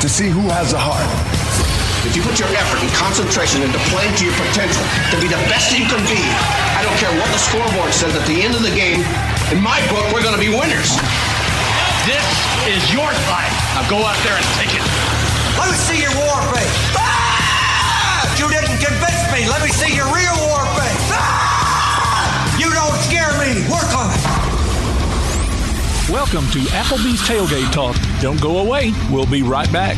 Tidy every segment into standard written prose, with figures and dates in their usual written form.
to see who has a heart. If you put your effort and concentration into playing to your potential, to be the best you can be, I don't care what the scoreboard says at the end of the game, in my book, we're going to be winners. This is your fight. Now go out there and take it. Let me see your war face. Ah! You didn't convince me. Let me see your real war face. Ah! You don't scare me. Work on it. Welcome to Applebee's Tailgate Talk. Don't go away. We'll be right back.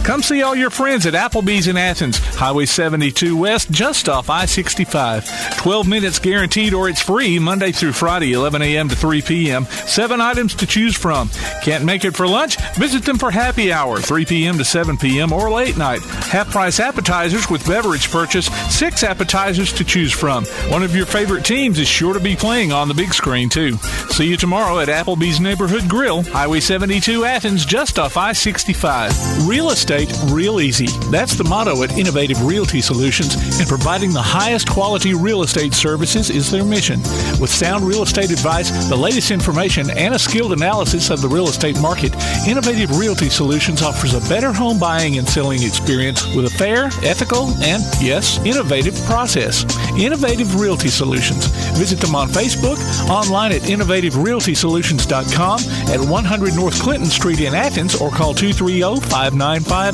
Come see all your friends at Applebee's in Athens, Highway 72 West, just off I-65. 12 minutes guaranteed or it's free Monday through Friday, 11 a.m. to 3 p.m. 7 items to choose from. Can't make it for lunch? Visit them for happy hour, 3 p.m. to 7 p.m. or late night. Half-price appetizers with beverage purchase, 6 appetizers to choose from. One of your favorite teams is sure to be playing on the big screen, too. See you tomorrow at Applebee's Neighborhood Grill, Highway 72 Athens, just off I-65. Real estate real easy. That's the motto at Innovative Realty Solutions, and providing the highest quality real estate services is their mission. With sound real estate advice, the latest information, and a skilled analysis of the real estate market, Innovative Realty Solutions offers a better home buying and selling experience with a fair, ethical, and, yes, innovative process. Innovative Realty Solutions. Visit them on Facebook, online at innovativerealtysolutions.com, at 100 North Clinton Street in Athens, or call 230-5950.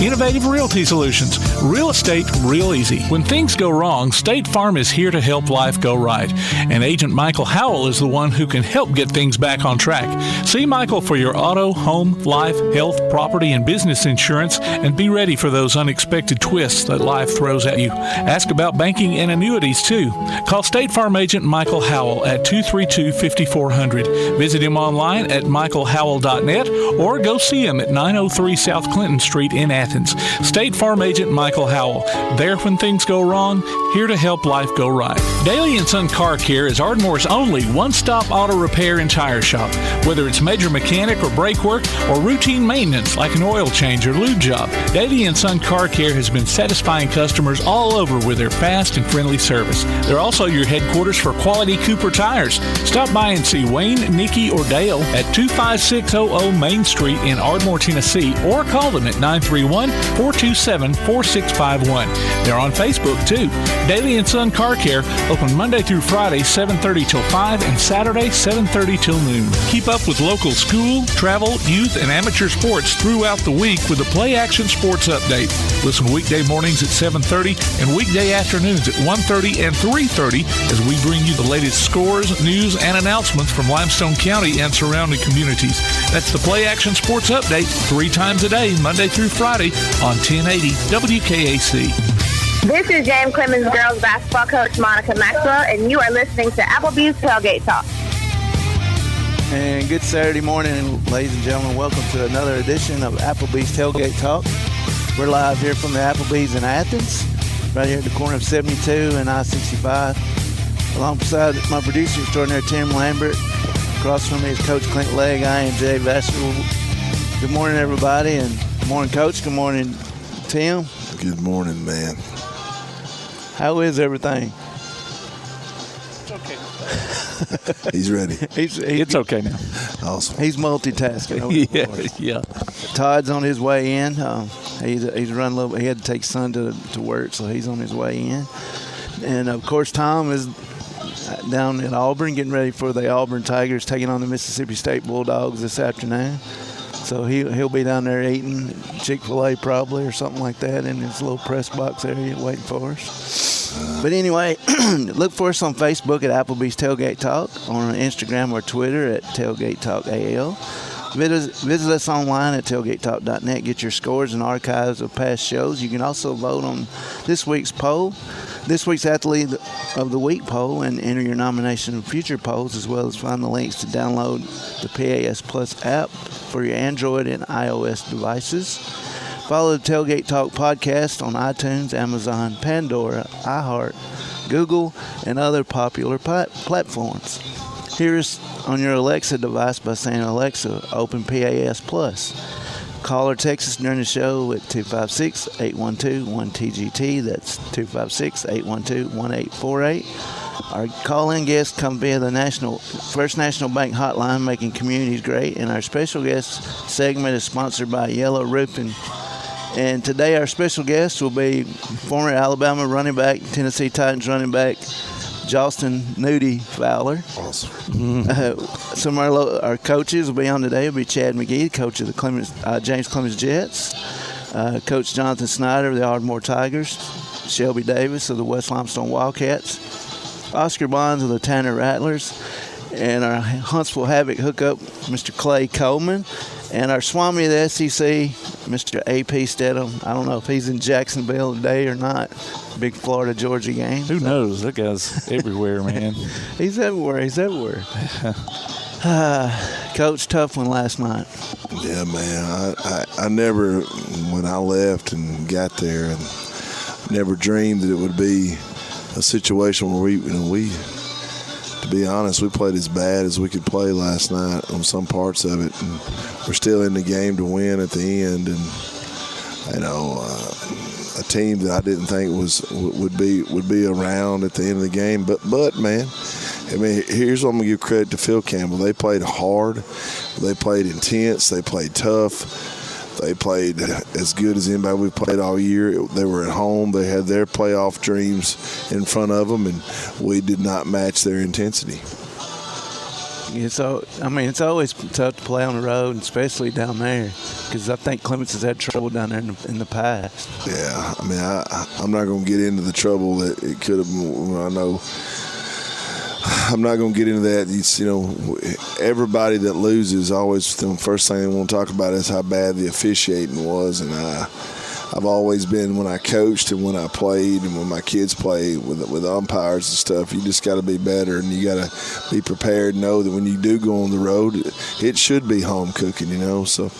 Innovative Realty Solutions. Real estate real easy. When things go wrong, State Farm is here to help life go right. And Agent Michael Howell is the one who can help get things back on track. See Michael for your auto, home, life, health, property, and business insurance, and be ready for those unexpected twists that life throws at you. Ask about banking and annuities, too. Call State Farm Agent Michael Howell at 232-5400. Visit him online at michaelhowell.net or go see him at 903 South Clinton Street in Athens. State Farm Agent Michael Howell. There when things go wrong, here to help life go right. Daly & Son Car Care is Ardmore's only one-stop auto repair and tire shop. Whether it's major mechanic or brake work or routine maintenance like an oil change or lube job, Daly & Son Car Care has been satisfying customers all over with their fast and friendly service. They're also your headquarters for quality Cooper tires. Stop by and see Wayne, Nikki, or Dale at 25600 Main Street in Ardmore, Tennessee, or call them at 931-427-4651. They're on Facebook, too. Daly & Son Car Care, open Monday through Friday, 7:30 till 5, and Saturday, 7:30 till noon. Keep up with local school, travel, youth, and amateur sports throughout the week with the Play Action Sports Update. Listen weekday mornings at 7:30 and weekday afternoons at 1:30 and 3:30 as we bring you the latest scores, news, and announcements from Limestone County and surrounding communities. That's the Play Action Sports Update 3 times a day, Monday through Friday on 1080 WKAC. This is James Clemens girls basketball coach Monica Maxwell, and you are listening to Applebee's Tailgate Talk. And good Saturday morning, ladies and gentlemen. Welcome to another edition of Applebee's Tailgate Talk. We're live here from the Applebee's in Athens, right here at the corner of 72 and I-65. Alongside my producer extraordinaire, Tim Lambert. Across from me is Coach Clint Legg. I am Jay Vassell. Good morning, everybody, and good morning, Coach. Good morning, Tim. Good morning, man. How is everything? It's okay. He's ready. It's okay now. Awesome. He's multitasking. Yeah. Todd's on his way in. He's run a little. He had to take son to work, so he's on his way in. And of course, Tom is down in Auburn, getting ready for the Auburn Tigers taking on the Mississippi State Bulldogs this afternoon. So he'll be down there eating Chick-fil-A probably or something like that in his little press box area waiting for us. But anyway, look for us on Facebook at Applebee's Tailgate Talk, on Instagram or Twitter at Tailgate Talk AL. Visit us online at tailgatetalk.net. Get your scores and archives of past shows. You can also vote on this week's poll, this week's Athlete of the Week poll, and enter your nomination for future polls, as well as find the links to download the PAS Plus app for your Android and iOS devices. Follow the Tailgate Talk podcast on iTunes, Amazon, Pandora, iHeart, Google, and other popular platforms. Hear us on your Alexa device by saying, Alexa, open PAS Plus. Call or text us during the show at 256-812-1TGT. That's 256-812-1848. Our call-in guests come via the First National Bank hotline, making communities great. And our special guest segment is sponsored by Yellow Roofing. And today our special guest will be former Alabama running back, Tennessee Titans running back, Jalston Fowler. Awesome. Some of our coaches will be on today. Will be Chad McGehee, coach of the James Clemens Jets, Coach Jonathan Snyder of the Ardmore Tigers, Shelby Davis of the West Limestone Wildcats, Oscar Bonds of the Tanner Rattlers, and our Huntsville Havoc hookup, Mr. Clay Coleman, and our Swami of the SEC, Mr. A.P. Steadham. I don't know if he's in Jacksonville today or not. Big Florida-Georgia game. Who knows? That guy's everywhere, man. He's everywhere. Coach, tough one last night. Yeah, man. I never, when I left and got there, and never dreamed that it would be a situation where we, to be honest, we played as bad as we could play last night on some parts of it, and we're still in the game to win at the end. And a team that I didn't think would be around at the end of the game. But man, I mean, here's what I'm gonna give credit to Phil Campbell. They played hard, they played intense, they played tough. They played as good as anybody we've played all year. They were at home. They had their playoff dreams in front of them, and we did not match their intensity. It's always tough to play on the road, especially down there, because I think Clemens has had trouble down there in the past. Yeah, I mean, I'm not going to get into the trouble that it could have been. I know I'm not going to get into that. It's, everybody that loses always, the first thing they want to talk about is how bad the officiating was. And I've always been, when I coached and when I played and when my kids played with umpires and stuff, you just got to be better, and you got to be prepared and know that when you do go on the road, it should be home cooking, So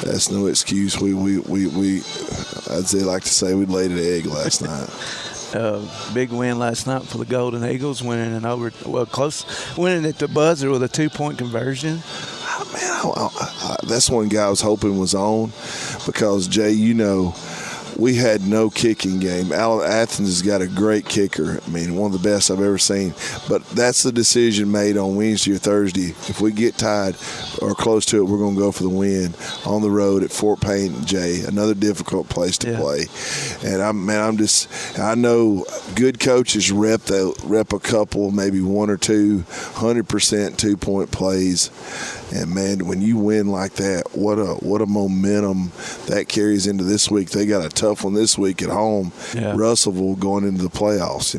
that's no excuse. We I'd like to say we laid an egg last night. Big win last night for the Golden Eagles, winning at the buzzer with a 2-point conversion. That's one guy I was hoping was on, because, Jay, we had no kicking game. Athens has got a great kicker. I mean, one of the best I've ever seen. But that's the decision made on Wednesday or Thursday. If we get tied or close to it, we're going to go for the win on the road at Fort Payne, Jay, another difficult place to play. And I know good coaches rep a couple, maybe one or two, 100% 2-point plays. And, man, when you win like that, what a momentum that carries into this week. They got a tough one this week at home. Yeah. Russellville going into the playoffs,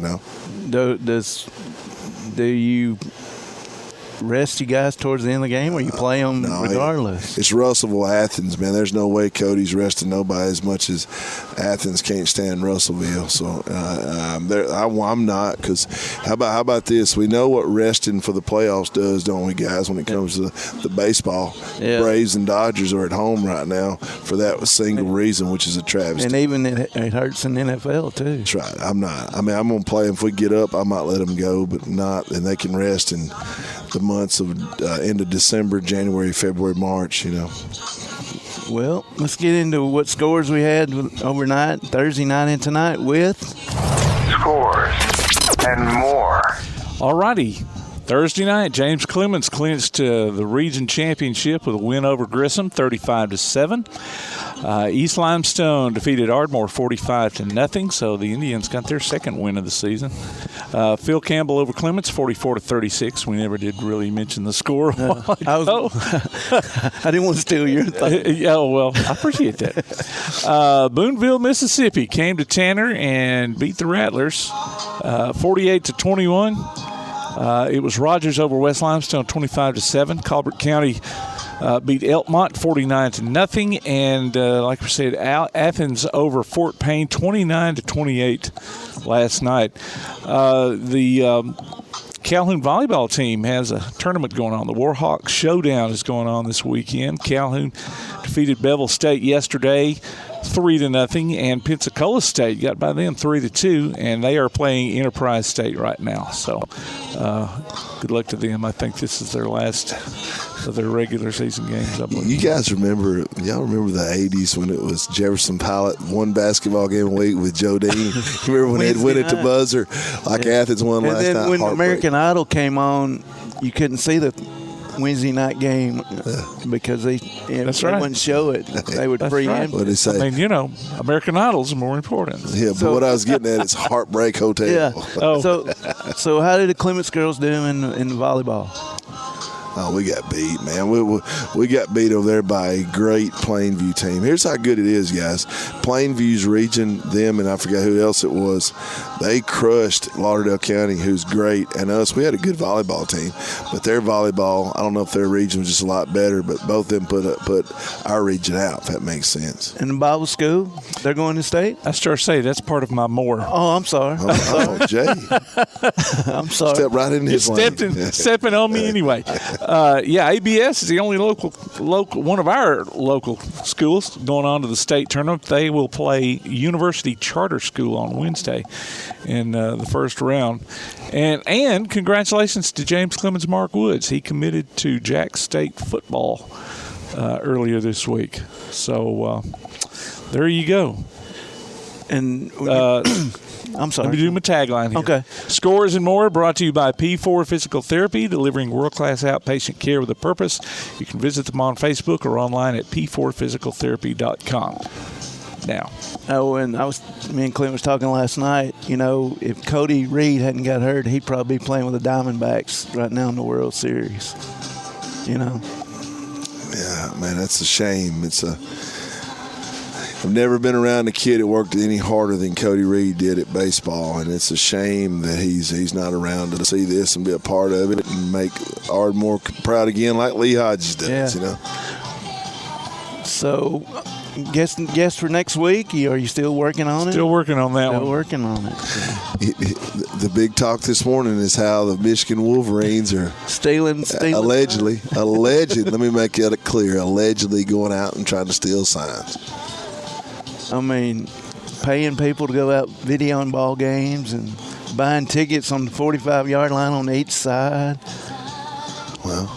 Do you rest you guys towards the end of the game, or you play them regardless? It's Russellville, Athens, man. There's no way Cody's resting nobody as much as Athens can't stand Russellville. So I'm not, because how about this? We know what resting for the playoffs does, don't we, guys, when it comes to the baseball? Yeah. Braves and Dodgers are at home right now for that single reason, which is a travesty. And even it hurts in the NFL, too. That's right. I'm not. I mean, I'm going to play them. If we get up, I might let them go, but not, and they can rest in the months of end of December, January, February, March, Well, let's get into what scores we had overnight, Thursday night and tonight with scores and more. All righty. Thursday night, James Clemens clinched the region championship with a win over Grissom, 35-7. East Limestone defeated Ardmore 45-0, so the Indians got their second win of the season. Phil Campbell over Clemens, 44-36. We never did really mention the score. I didn't want to steal your thing. Oh, well, I appreciate that. Boonville, Mississippi came to Tanner and beat the Rattlers 48-21. It was Rogers over West Limestone 25-7. Colbert County beat Elkmont 49-0, and like we said, Athens over Fort Payne 29-28 last night. The Calhoun volleyball team has a tournament going on. The Warhawk Showdown is going on this weekend. Calhoun defeated Bevel State yesterday 3-0, and Pensacola State got by them 3-2, and they are playing Enterprise State right now. So good luck to them. I think this is their last of their regular season games. I believe. You guys remember the 80s when it was Jefferson Pilot one basketball game a week with Joe Dean? You remember when they'd win it to buzzer like Athens won last night? And then when American Idol came on, you couldn't see the Wednesday night game because they wouldn't show it. They would preempt. What did they say? I mean, American Idol's more important. Yeah, but what I was getting at is Heartbreak Hotel. Yeah. So how did the Clemens girls do in volleyball? Oh, we got beat, man. We got beat over there by a great Plainview team. Here's how good it is, guys. Plainview's region, them, and I forgot who else it was, they crushed Lauderdale County, who's great, and us. We had a good volleyball team, but their volleyball, I don't know if their region was just a lot better, but both of them put our region out, if that makes sense. And the Bible school, they're going to state? I start to say that's part of my more. Oh, I'm sorry. Oh, Jay. I'm sorry. Step right in his lane. Stepping on me anyway. ABS is the only local one of our local schools going on to the state tournament. They will play University Charter School on Wednesday in the first round. And congratulations to James Clemens Mark Woods. He committed to Jack State football earlier this week. So there you go. And I'm sorry. Let me do my tagline here. Okay. Scores and more brought to you by P4 Physical Therapy, delivering world-class outpatient care with a purpose. You can visit them on Facebook or online at p4physicaltherapy.com. Now. Oh, and me and Clint was talking last night, if Cody Reed hadn't got hurt, he'd probably be playing with the Diamondbacks right now in the World Series. Yeah, man, that's a shame. I've never been around a kid that worked any harder than Cody Reed did at baseball, and it's a shame that he's not around to see this and be a part of it and make Ardmore proud again like Lee Hodges does, So, guess for next week, are you still working on it? Still working on that one. Still working on it. The big talk this morning is how the Michigan Wolverines are stealing. Allegedly, let me make it clear, allegedly going out and trying to steal signs. I mean, paying people to go out videoing ball games and buying tickets on the 45-yard line on each side. Well,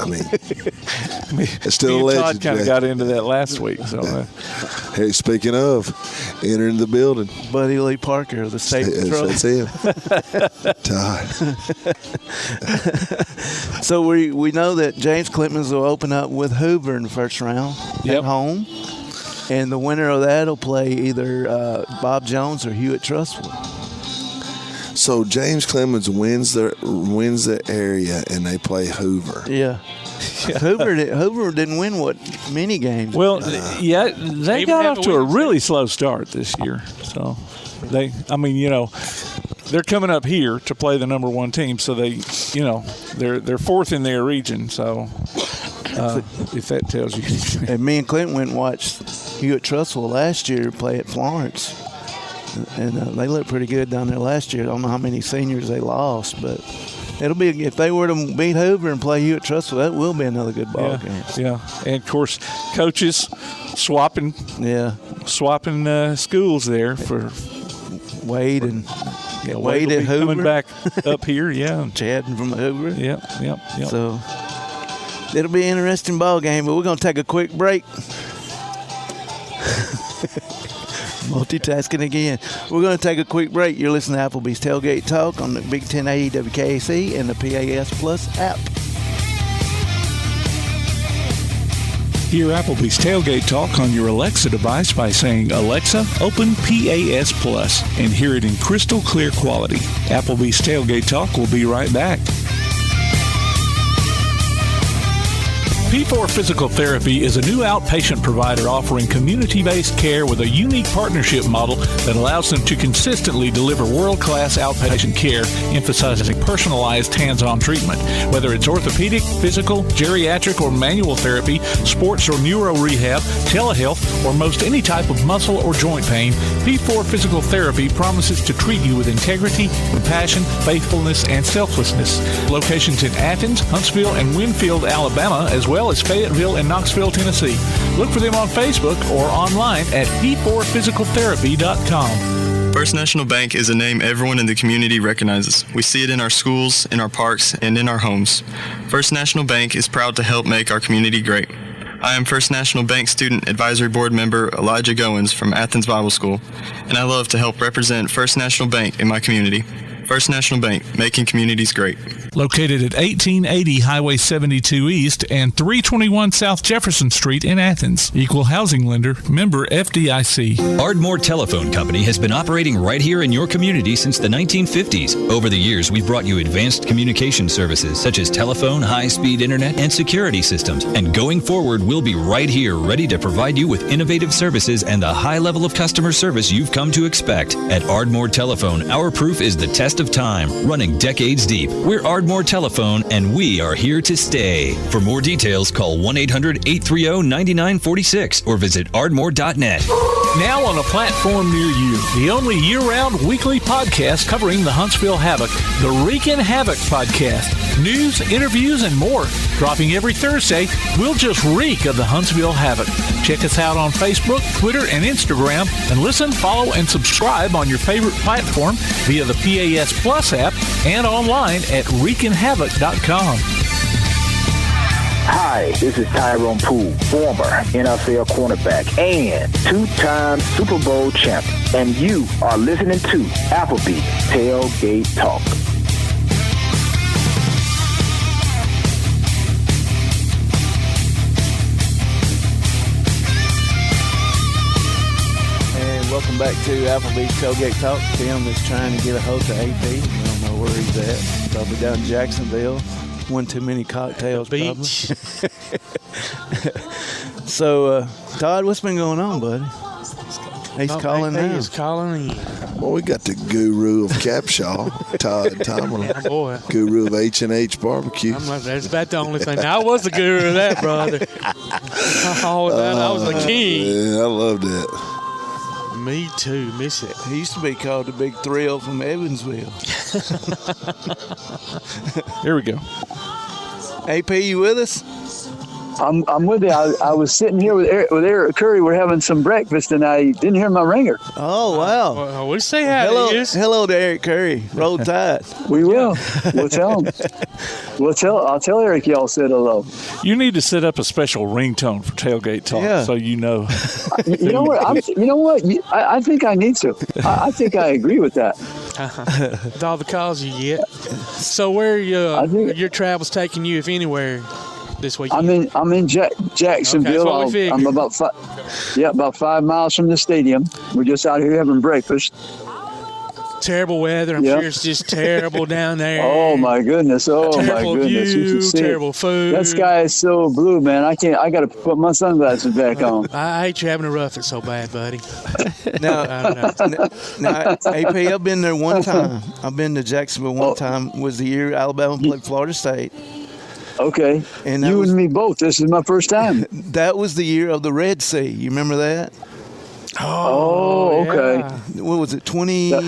I mean, it's still alleged. Todd kind of got into that last week. So, hey, speaking of, entering the building, Buddy Lee Parker of the State Patrol. That's him. Todd. So we know that James Clemens will open up with Hoover in the first round at home. And the winner of that will play either Bob Jones or Hewitt Trustwood. So James Clemens wins the area, and they play Hoover. Yeah. Hoover didn't win many games. Well, they got off to a really slow start this year. So they're coming up here to play the number one team. So they're fourth in their region. So if that tells you anything. And me and Clinton went and watched Hewitt Trustwood last year play at Florence. And they looked pretty good down there last year. I don't know how many seniors they lost, but it'll be, if they were to beat Hoover and play Hewitt Trustwood, that will be another good ball game. Yeah, and of course, coaches swapping schools there for Wade and Wade at Hoover coming back up here. Yeah, Chad from Hoover. Yep. So it'll be an interesting ball game, but we're going to take a quick break. Multitasking again. We're going to take a quick break. You're listening to Applebee's Tailgate Talk on the Big 1080 WKAC and the PAS Plus app. Hear Applebee's Tailgate Talk on your Alexa device by saying, Alexa, open PAS Plus, and hear it in crystal clear quality. Applebee's Tailgate Talk will be right back. P4 Physical Therapy is a new outpatient provider offering community-based care with a unique partnership model that allows them to consistently deliver world-class outpatient care, emphasizing personalized hands-on treatment. Whether it's orthopedic, physical, geriatric, or manual therapy, sports or neuro rehab, telehealth, or most any type of muscle or joint pain, P4 Physical Therapy promises to treat you with integrity, compassion, faithfulness, and selflessness. Locations in Athens, Huntsville, and Winfield, Alabama, as well well as Fayetteville and Knoxville, Tennessee. Look for them on Facebook or online at p4physicaltherapy.com. First National Bank is a name everyone in the community recognizes. We see it in our schools, in our parks, and in our homes. First National Bank is proud to help make our community great. I am First National Bank Student Advisory Board member Elijah Goins from Athens Bible School, and I love to help represent First National Bank in my community. First National Bank, making communities great. Located at 1880 Highway 72 East and 321 South Jefferson Street in Athens. Equal housing lender, member FDIC. Ardmore Telephone Company has been operating right here in your community since the 1950s. Over the years, we've brought you advanced communication services such as telephone, high-speed internet, and security systems. And going forward, we'll be right here ready to provide you with innovative services and the high level of customer service you've come to expect. At Ardmore Telephone, our proof is the test of time, running decades deep. We're Ardmore Telephone, and we are here to stay. For more details, call 1-800-830-9946 or visit ardmore.net. Now on a platform near you, the only year-round weekly podcast covering the Huntsville Havoc, the Wreakin' Havoc podcast. News, interviews, and more. Dropping every Thursday, we'll just reek of the Huntsville Havoc. Check us out on Facebook, Twitter, and Instagram, and listen, follow, and subscribe on your favorite platform via the PAS Plus app and online at wreakinhavoc.com. Hi, this is Tyrone Poole, former NFL cornerback and two-time Super Bowl champ, and you are listening to Applebee's Tailgate Talk. And welcome back to Applebee's Tailgate Talk. Tim is trying to get a hold of AP. I don't know where he's at. Probably down in Jacksonville. One too many cocktails, probably. So, Todd, what's been going on, buddy? He's calling now. He's calling in. Well, we got the guru of Capshaw, Todd Tomlin. Yeah, boy. Guru of H&H Barbecue. That's about the only thing. I was the guru of that, brother. I was the king. Yeah, I love that. Me too. Miss it. He used to be called the Big Thrill from Evansville. Here we go. AP, you with us? I'm with you. I was sitting here with Eric Curry. We're having some breakfast, and I didn't hear my ringer. Oh, wow. Well, we'll say how it is. Hello to Eric Curry. Roll Tide. We will. We'll tell him. I'll tell Eric y'all said hello. You need to set up a special ringtone for Tailgate Talk so you know. You know what? I think I need to. I think I agree with that. With all the calls you get. So where your travels taking you, if anywhere, this week? I'm in Jacksonville. Okay, I'm about 5 miles from the stadium. We're just out here having breakfast. Terrible weather. I'm sure it's just terrible down there. Oh my goodness! Terrible view, terrible food. That sky is so blue, man. I got to put my sunglasses back on. I hate you having to rough it so bad, buddy. Now, AP, I've been there one time. I've been to Jacksonville one time. Was the year Alabama played Florida State. Okay. And you and me both. This is my first time. That was the year of the Red Sea. You remember that? Oh, okay. Yeah. What was it? 2010?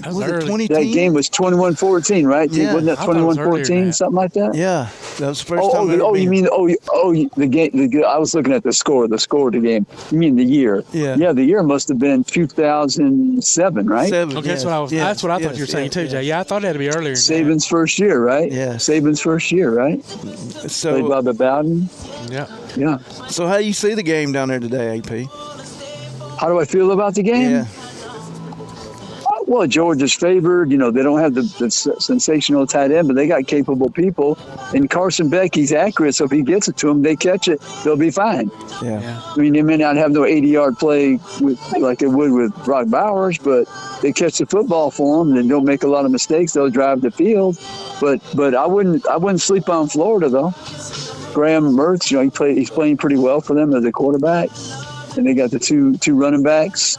That game was 21-14, right? Yeah. Wasn't that 21-14, something like that? Yeah. That was the first time. You mean the game? I was looking at the score of the game. You mean the year? Yeah. Yeah, the year must have been 2007, right? Okay, that's what I thought you were saying too, Jay. Yeah, I thought it had to be earlier. Saban's first year, right? Yeah. Saban's first year, right? So played by the Bowden. Yeah. Yeah. So how do you see the game down there today, AP? How do I feel about the game? Yeah. Well, Georgia's favored. You know, they don't have the sensational tight end, but they got capable people. And Carson Beck, he's accurate, so if he gets it to them, they catch it, they'll be fine. Yeah. I mean, they may not have no 80-yard play like they would with Brock Bowers, but they catch the football for them and don't make a lot of mistakes. They'll drive the field. But I wouldn't sleep on Florida, though. Graham Mertz, you know, he's playing pretty well for them as a quarterback. And they got the two running backs.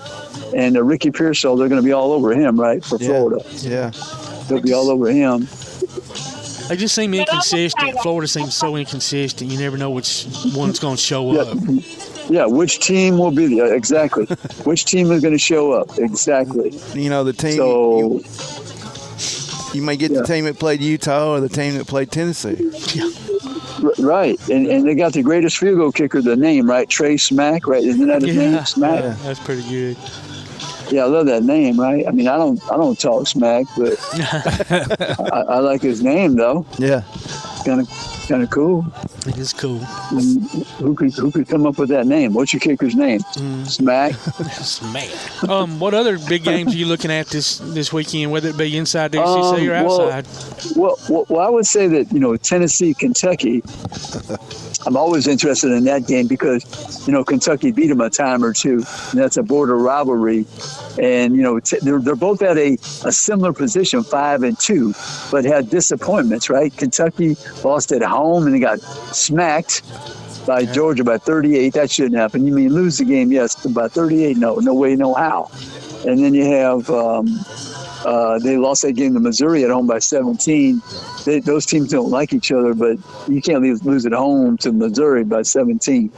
And Ricky Pearsall, they're going to be all over him, right, for Florida. Yeah. They'll be all over him. They just seem inconsistent. Florida seems so inconsistent. You never know which one's going to show up. Yeah, which team will be there? Exactly. Which team is going to show up? Exactly. You know, the team. So, you may get the team that played Utah or the team that played Tennessee. Right, and they got the greatest field goal kicker, the name, right? Trey Smack, right? Isn't that his name? Smack? Yeah, that's pretty good. Yeah, I love that name, right? I mean, I don't talk smack, but I like his name though. Yeah, kind of cool. It is cool. And who could come up with that name? What's your kicker's name? Smack. Smack. What other big games are you looking at this weekend, whether it be inside the ACC or outside? Well, I would say that Tennessee, Kentucky. I'm always interested in that game because Kentucky beat them a time or two, and that's a border rivalry. And they're both at a similar position, 5-2, but had disappointments. Right? Kentucky lost at home and they got smacked by Georgia by 38. That shouldn't happen. You mean lose the game? Yes, by 38. No way, no how. And then you have they lost that game to Missouri at home by 17. Those teams don't like each other, but you can't lose at home to Missouri by 17.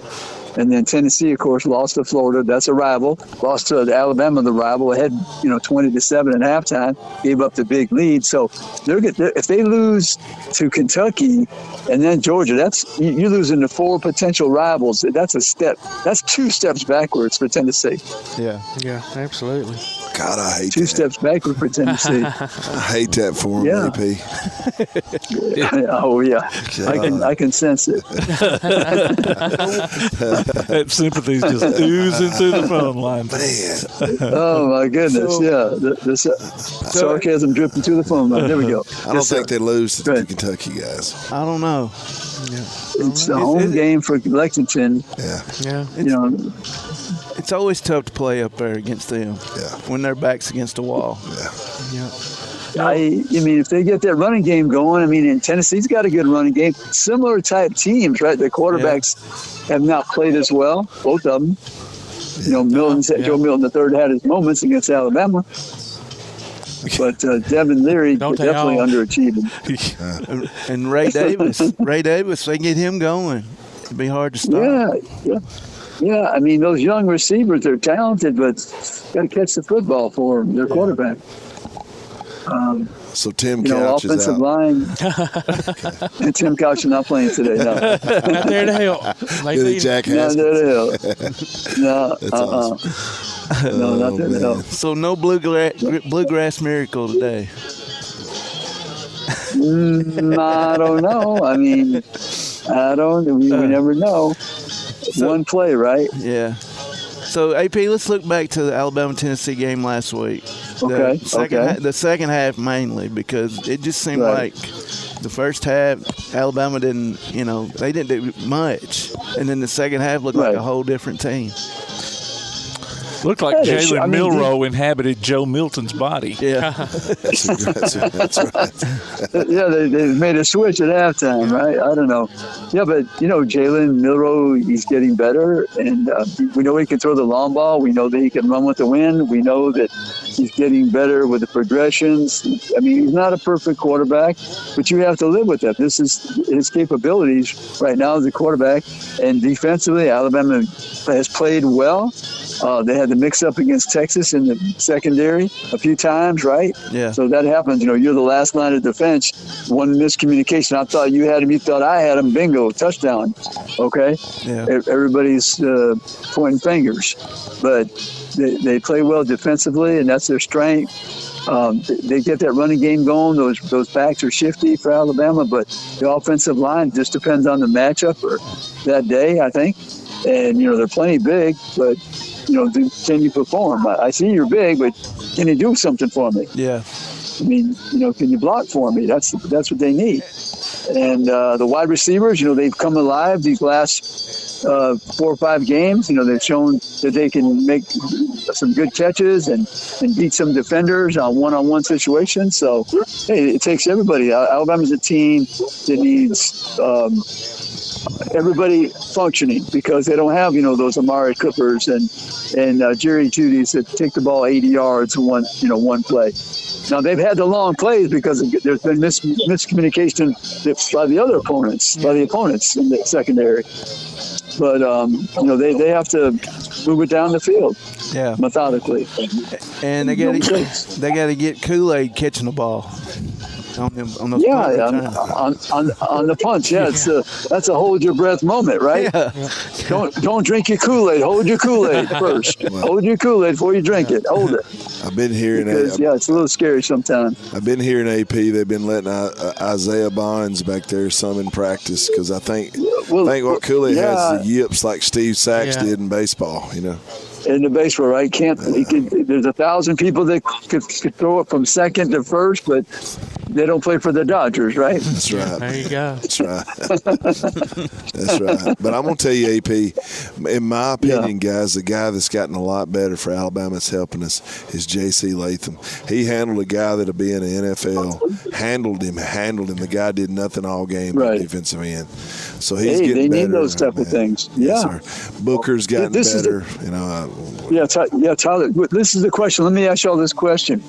And then Tennessee, of course, lost to Florida. That's a rival. Lost to Alabama, the rival. Ahead, 20-7 at halftime. Gave up the big lead. So if they lose to Kentucky and then Georgia, you're losing to 4 potential rivals. That's a step. That's 2 steps backwards for Tennessee. Yeah, absolutely. God, I hate 2 steps backward for Tennessee. I hate that for him, AP. Oh yeah, I can sense it. That sympathy's just oozing through the phone line. Man. Oh my goodness, the sarcasm dripping through the phone line. There we go. I don't think they lose to the Kentucky guys. I don't know. It's the home game for Lexington. Yeah. It's always tough to play up there against them. Yeah. When their back's against the wall. Yeah. I mean, if they get that running game going, and Tennessee's got a good running game. Similar type teams, right? The quarterbacks have not played as well, both of them. Joe Milton III had his moments against Alabama. But Devin Leary definitely underachieving. And Ray Davis, they get him going. It'd be hard to stop. Yeah. I mean, those young receivers, they're talented, but got to catch the football for them. Their quarterback. So Tim Couch is out. Offensive line. And Tim Couch is not playing today. No. Not there to help. Jack Haskins. Not there to help. No. That's awesome. No, not there to help. So no bluegrass miracle today. I don't know. We never know. One play, right? Yeah. So, AP, let's look back to the Alabama-Tennessee game last week. The second half mainly, because it just seemed like the first half, Alabama didn't, they didn't do much. And then the second half looked like a whole different team. Looked like Jalen Milroe inhabited Joe Milton's body. Yeah. That's right. Yeah, they made a switch at halftime, right? I don't know. Yeah, but, Jalen Milroe, he's getting better. And we know he can throw the long ball. We know that he can run with the wind. We know that he's getting better with the progressions. He's not a perfect quarterback, but you have to live with that. This is his capabilities right now as a quarterback. And defensively, Alabama has played well. They had the mix-up against Texas in the secondary a few times, right? Yeah. So that happens. You're the last line of defense. One miscommunication. I thought you had him. You thought I had him. Bingo, touchdown. Okay? Yeah. Everybody's pointing fingers. But they play well defensively, and that's their strength. They get that running game going. Those backs are shifty for Alabama, but the offensive line just depends on the matchup or that day, I think. And, they're plenty big, but – can you perform? I see you're big, but can you do something for me? Yeah. Can you block for me? That's what they need. And the wide receivers, they've come alive these last 4 or 5 games. They've shown that they can make some good catches and beat some defenders on one-on-one situations. So, hey, it takes everybody. Alabama's a team that needs everybody functioning because they don't have, those Amari Coopers and Jerry Jeudy's that take the ball 80 yards in one play. Now, they've had the long plays because there's been miscommunication by the other opponents, by the opponents in the secondary. But, they have to move it down the field methodically. And they got to get Kool-Aid catching the ball. on those on the punch. Yeah, that's a hold your breath moment, right? Yeah. Don't drink your Kool-Aid. Hold your Kool-Aid first. Hold your Kool-Aid before you drink it. Hold it. I've been hearing it's a little scary sometimes. I've been hearing AP. They've been letting Isaiah Bonds back there some in practice because I think what Kool-Aid has the yips like Steve Sachs did in baseball. In the baseball, right? There's 1,000 people that could throw it from second to first, but they don't play for the Dodgers, right? That's right. There you go. That's right. That's right. But I'm going to tell you, AP, in my opinion, guys, the guy that's gotten a lot better for Alabama that's helping us is J.C. Latham. He handled a guy that'll be in the NFL. Handled him. The guy did nothing all game on defensive end. So he's getting better. They need those type of things. Yes, sir. Booker's gotten better. Tyler, this is the question. Let me ask you all this question.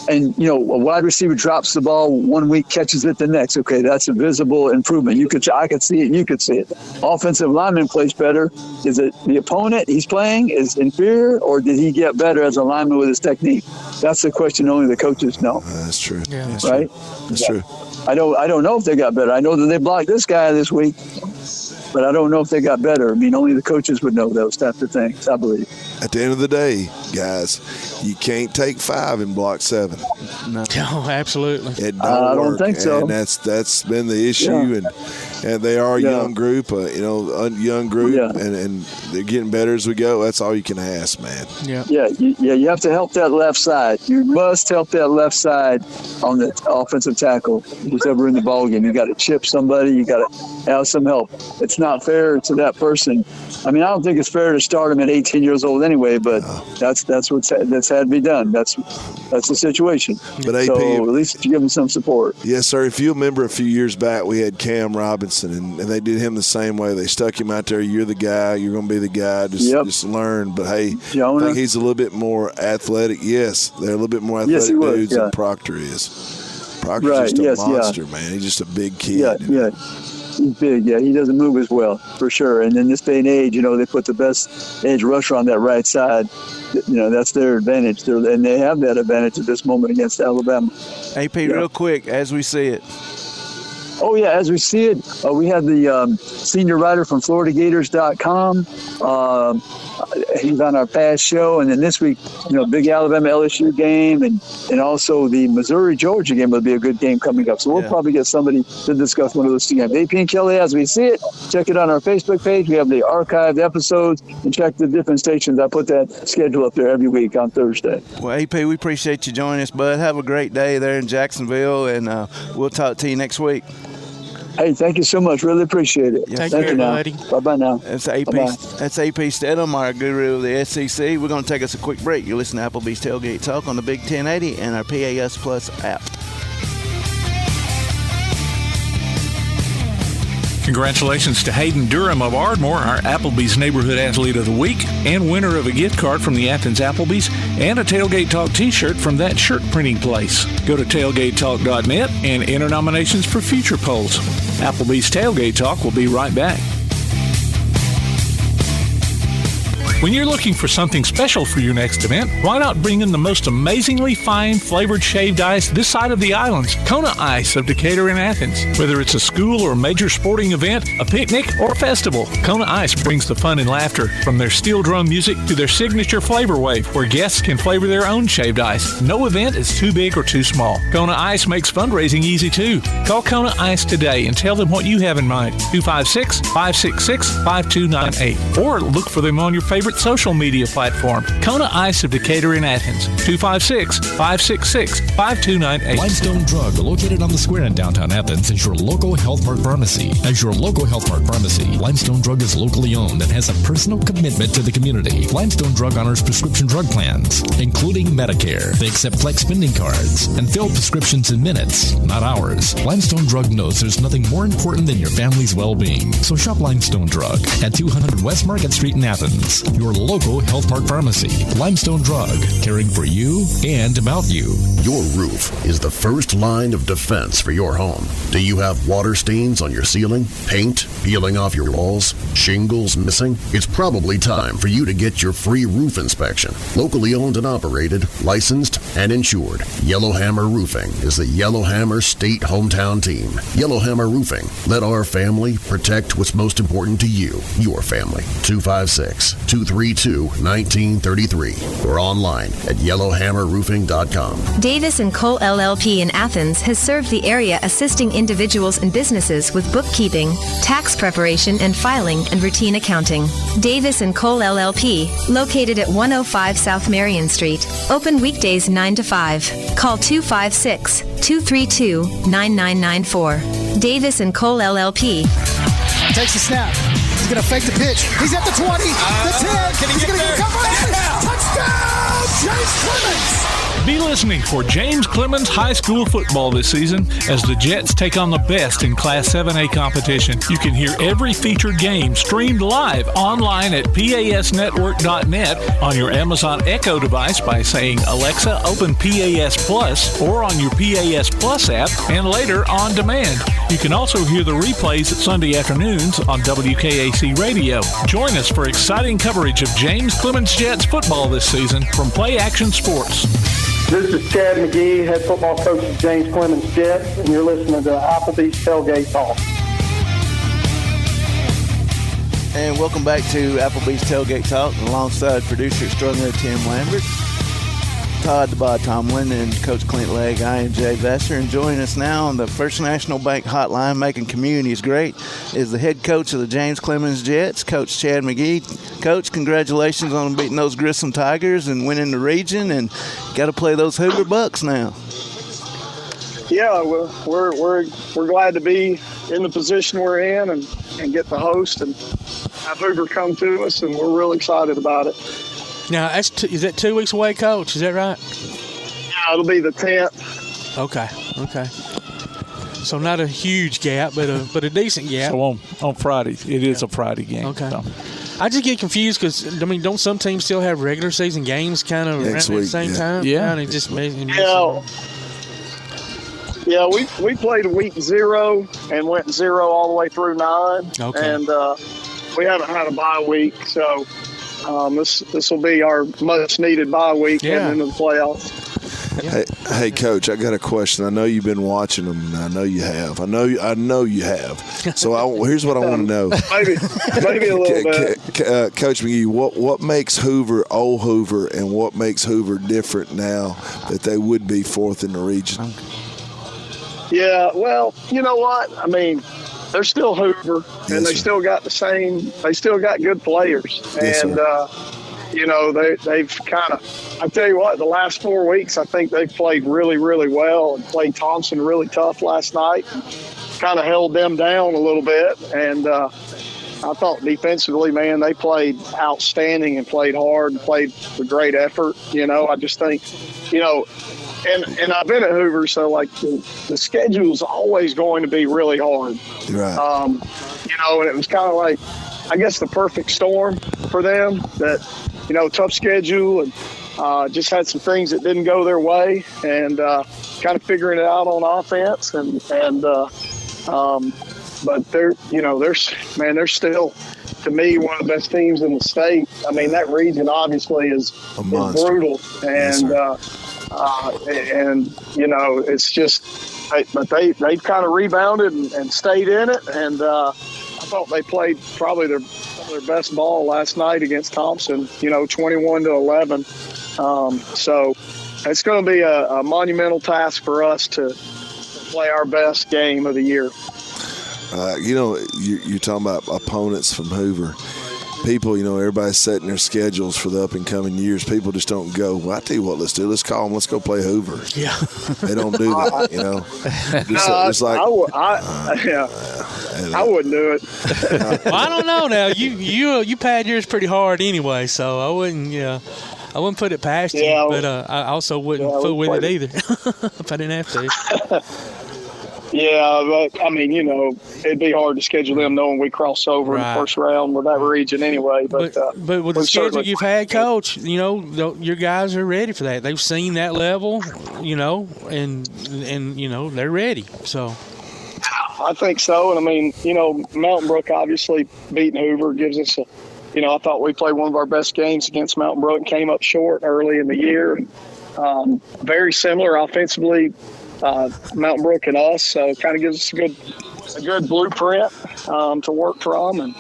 And, a wide receiver drops the ball one week, catches it the next. Okay, that's a visible improvement. I could see it, you could see it. Offensive lineman plays better. Is it the opponent he's playing is inferior, or did he get better as a lineman with his technique? That's the question only the coaches know. That's true. Yeah. That's right? True. That's true. I don't know if they got better. I know that they blocked this guy this week, but I don't know if they got better. I mean, only the coaches would know those types of things, I believe. At the end of the day, guys, you can't take 5 and block 7. No, absolutely. I don't think so. And that's been the issue. And they are a young group, and they're getting better as we go. That's all you can ask, man. You have to help that left side. You must help that left side on the offensive tackle. Who's ever in the ballgame, you got to chip somebody. You got to have some help. It's not fair to that person. I mean, I don't think it's fair to start him at 18 years old anyway. But that's had to be done. That's the situation. But AP, so at least you give him some support. Yes, sir. If you remember a few years back, we had Cam Robinson, and they did him the same way. They stuck him out there. You're the guy. You're going to be the guy. Just learn. But, hey, I think he's a little bit more athletic. Yes, they're a little bit more athletic dudes than Proctor is. Proctor's just a monster, man. He's just a big kid. He's big, he doesn't move as well, for sure. And in this day and age, they put the best edge rusher on that right side. That's their advantage. And they have that advantage at this moment against Alabama. AP, real quick, as we see it. Oh, yeah, as we see it, we had the senior writer from FloridaGators.com. He's on our past show. And then this week, big Alabama-LSU game and also the Missouri-Georgia game will be a good game coming up. So we'll probably get somebody to discuss one of those two games. AP and Kelly, as we see it, check it on our Facebook page. We have the archived episodes and check the different stations. I put that schedule up there every week on Thursday. Well, AP, we appreciate you joining us, bud. Have a great day there in Jacksonville, and we'll talk to you next week. Hey, thank you so much. Really appreciate it. Yes, thank you, buddy. Bye-bye now. That's AP Steadham, our guru of the SEC. We're going to take us a quick break. You listen to Applebee's Tailgate Talk on the Big 1080 and our PAS Plus app. Congratulations to Hayden Durham of Ardmore, our Applebee's Neighborhood Athlete of the Week, and winner of a gift card from the Athens Applebee's and a Tailgate Talk t-shirt from that shirt printing place. Go to tailgatetalk.net and enter nominations for future polls. Applebee's Tailgate Talk will be right back. When you're looking for something special for your next event, why not bring in the most amazingly fine flavored shaved ice this side of the islands, Kona Ice of Decatur and Athens. Whether it's a school or major sporting event, a picnic, or a festival, Kona Ice brings the fun and laughter. From their steel drum music to their signature flavor wave, where guests can flavor their own shaved ice. No event is too big or too small. Kona Ice makes fundraising easy too. Call Kona Ice today and tell them what you have in mind. 256-566-5298. Or look for them on your favorite social media platform. Kona Ice of Decatur in Athens. 256-566-5298. Limestone Drug, located on the square in downtown Athens, is your local Health Mart pharmacy. As your local Health Mart pharmacy, Limestone Drug is locally owned and has a personal commitment to the community. Limestone Drug honors prescription drug plans, including Medicare. They accept flex spending cards and fill prescriptions in minutes, not hours. Limestone Drug knows there's nothing more important than your family's well-being. So shop Limestone Drug at 200 West Market Street in Athens. your local Health Mart Pharmacy. Limestone Drug, caring for you and about you. Your roof is the first line of defense for your home. Do you have water stains on your ceiling? Paint peeling off your walls? Shingles missing? It's probably time for you to get your free roof inspection. Locally owned and operated, licensed and insured. Yellowhammer Roofing is the Yellowhammer State hometown team. Yellowhammer Roofing. Let our family protect what's most important to you, your family. 256-232-1933 or online at yellowhammerroofing.com. Davis & Cole LLP in Athens has served the area assisting individuals and businesses with bookkeeping, tax preparation and filing, and routine accounting. Davis & Cole LLP, located at 105 South Marion Street. Open weekdays 9 to 5. Call 256-232-9994. Davis & Cole LLP. Takes the snap. He's going to fake the pitch. He's at the 20, the 10. He's going to get a cover. Touchdown, James Clemens. Be listening for James Clemens High School football this season as the Jets take on the best in Class 7A competition. You can hear every featured game streamed live online at pasnetwork.net, on your Amazon Echo device by saying, Alexa, open PAS Plus, or on your PAS Plus app, and later on demand. You can also hear the replays at Sunday afternoons on WKAC Radio. Join us for exciting coverage of James Clemens Jets football this season from Play Action Sports. This is Chad McGehee, head football coach of James Clemens Jets, and you're listening to Applebee's Tailgate Talk. And welcome back to Applebee's Tailgate Talk alongside producer extraordinary Tim Lambert, Todd the Bod Tomlin, and Coach Clint Legg. I am Jay Vassar, and joining us now on the First National Bank Hotline, making communities great, is the head coach of the James Clemens Jets, Coach Chad McGehee. Coach, congratulations on beating those Grissom Tigers and winning the region, and got to play those Hoover Bucks now. Yeah, we're glad to be in the position we're in and get the host and have Hoover come to us, and we're real excited about it. Now, is that 2 weeks away, Coach? Is that right? Yeah, it'll be the 10th. Okay. So not a huge gap, but a decent gap. So on Friday, it is a Friday game. Okay. So. I just get confused because, don't some teams still have regular season games kind of around at the same time? Yeah. And it just makes me Yeah, we played week 0 and went 0 all the way through 9. Okay. And we haven't had a bye week, so this will be our much-needed bye week heading into the playoffs. Yeah. Hey, Coach, I got a question. I know you've been watching them, and I know you have. I know you have. So here's what I want to know. Maybe a little bit. Coach McGehee, what makes Hoover old Hoover, and what makes Hoover different now that they would be 4th in the region? Yeah, well, you know what? I mean, they're still Hoover, and they still got they still got good players. Yes, and, they've kind of, I tell you what, the last 4 weeks, I think they've played really, really well and played Thompson really tough last night. Kind of held them down a little bit. And I thought defensively, man, they played outstanding and played hard and played with great effort. I just think, and I've been at Hoover, so like the schedule is always going to be really hard. Right. And it was kind of like, I guess, the perfect storm for them. That tough schedule and just had some things that didn't go their way, and kind of figuring it out on offense. But they're still, to me, one of the best teams in the state. I mean, that region obviously is brutal, and it's just, but they've kind of rebounded and stayed in it, and I thought they played probably their best ball last night against Thompson, 21-11. So it's going to be a monumental task for us to play our best game of the year. You're talking about opponents from Hoover. People, everybody's setting their schedules for the up-and-coming years. People just don't go, well, I tell you what, let's do. Let's call them. Let's go play Hoover. Yeah. They don't do that, I wouldn't do it. Well, I don't know now. You pad yours pretty hard anyway, so I wouldn't put it past you, but I also wouldn't fool with it either if I didn't have to. Yeah, but I mean, it'd be hard to schedule them knowing we cross over in the first round with that region anyway. But with the schedule you've had, Coach, your guys are ready for that. They've seen that level, and they're ready. So I think so. And I mean, Mountain Brook obviously beating Hoover gives us I thought we played one of our best games against Mountain Brook and came up short early in the year. Very similar offensively. Mountain Brook and us, so it kind of gives us a good blueprint to work from, and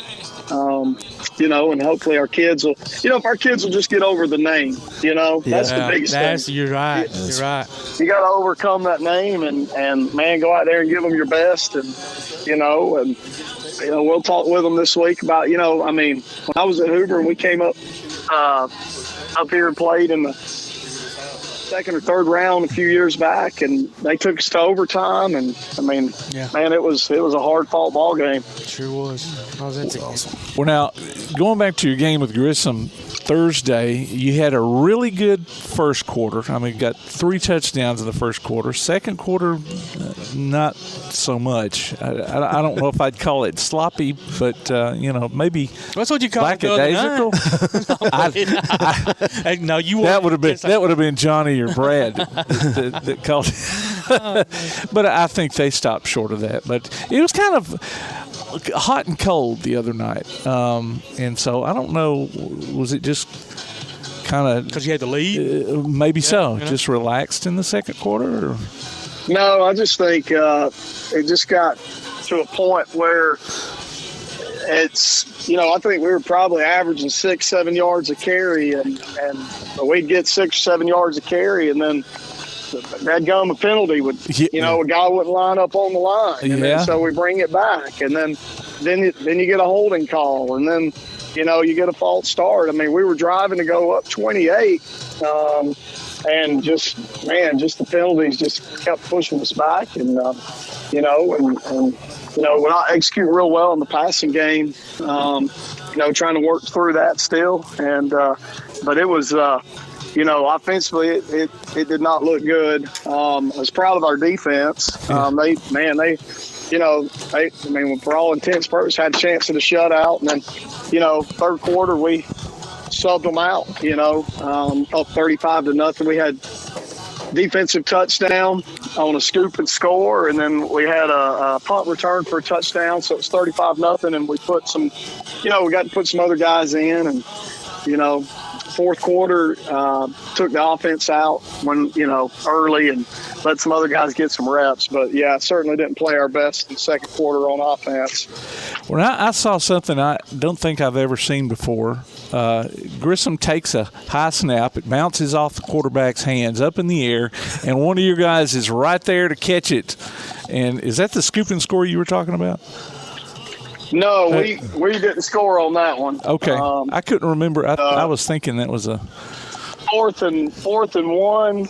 and hopefully our kids will, if our kids will just get over the name, that's the biggest thing. You're right. You're right. You got to overcome that name, and man, go out there and give them your best, and we'll talk with them this week about, I mean, when I was at Hoover and we came up here and played in the second or third round a few years back, and they took us to overtime, and I mean, man, it was a hard fought ball game. Sure was. That's awesome. Well, now going back to your game with Grissom Thursday, you had a really good first quarter. I mean, you got 3 touchdowns in the first quarter. Second quarter, not so much. I don't know if I'd call it sloppy, but maybe that's what you call it. No, you that would have been Johnny or Brad that called it. But I think they stopped short of that. But it was kind of hot and cold the other night, and so I don't know. Was it just kind of because you had the lead? Maybe so. Just relaxed in the second quarter. Or? No, I just think it just got to a point where it's, I think we were probably averaging 6-7 yards a carry, and we'd get 6 or 7 yards a carry, and then that gum a penalty would, a guy wouldn't line up on the line, and then so we bring it back, and then you get a holding call, and then you get a false start. I mean, we were driving to go up 28, and just the penalties just kept pushing us back, and we're not executing real well in the passing game. Trying to work through that still, and but it was. Offensively, it did not look good. I was proud of our defense. For all intents and purposes, had a chance at a shutout. And then, third quarter, we subbed them out, up 35-0. We had defensive touchdown on a scoop and score, and then we had a punt return for a touchdown, so it was 35-0, and we put some, we got to put some other guys in, and, fourth quarter, took the offense out when, early and let some other guys get some reps. But, certainly didn't play our best in the second quarter on offense. Well, I saw something I don't think I've ever seen before. Grissom takes a high snap. It bounces off the quarterback's hands up in the air, and one of your guys is right there to catch it. And is that the scoop and score you were talking about? No, we didn't score on that one. Okay, I couldn't remember. I was thinking that was a fourth and one.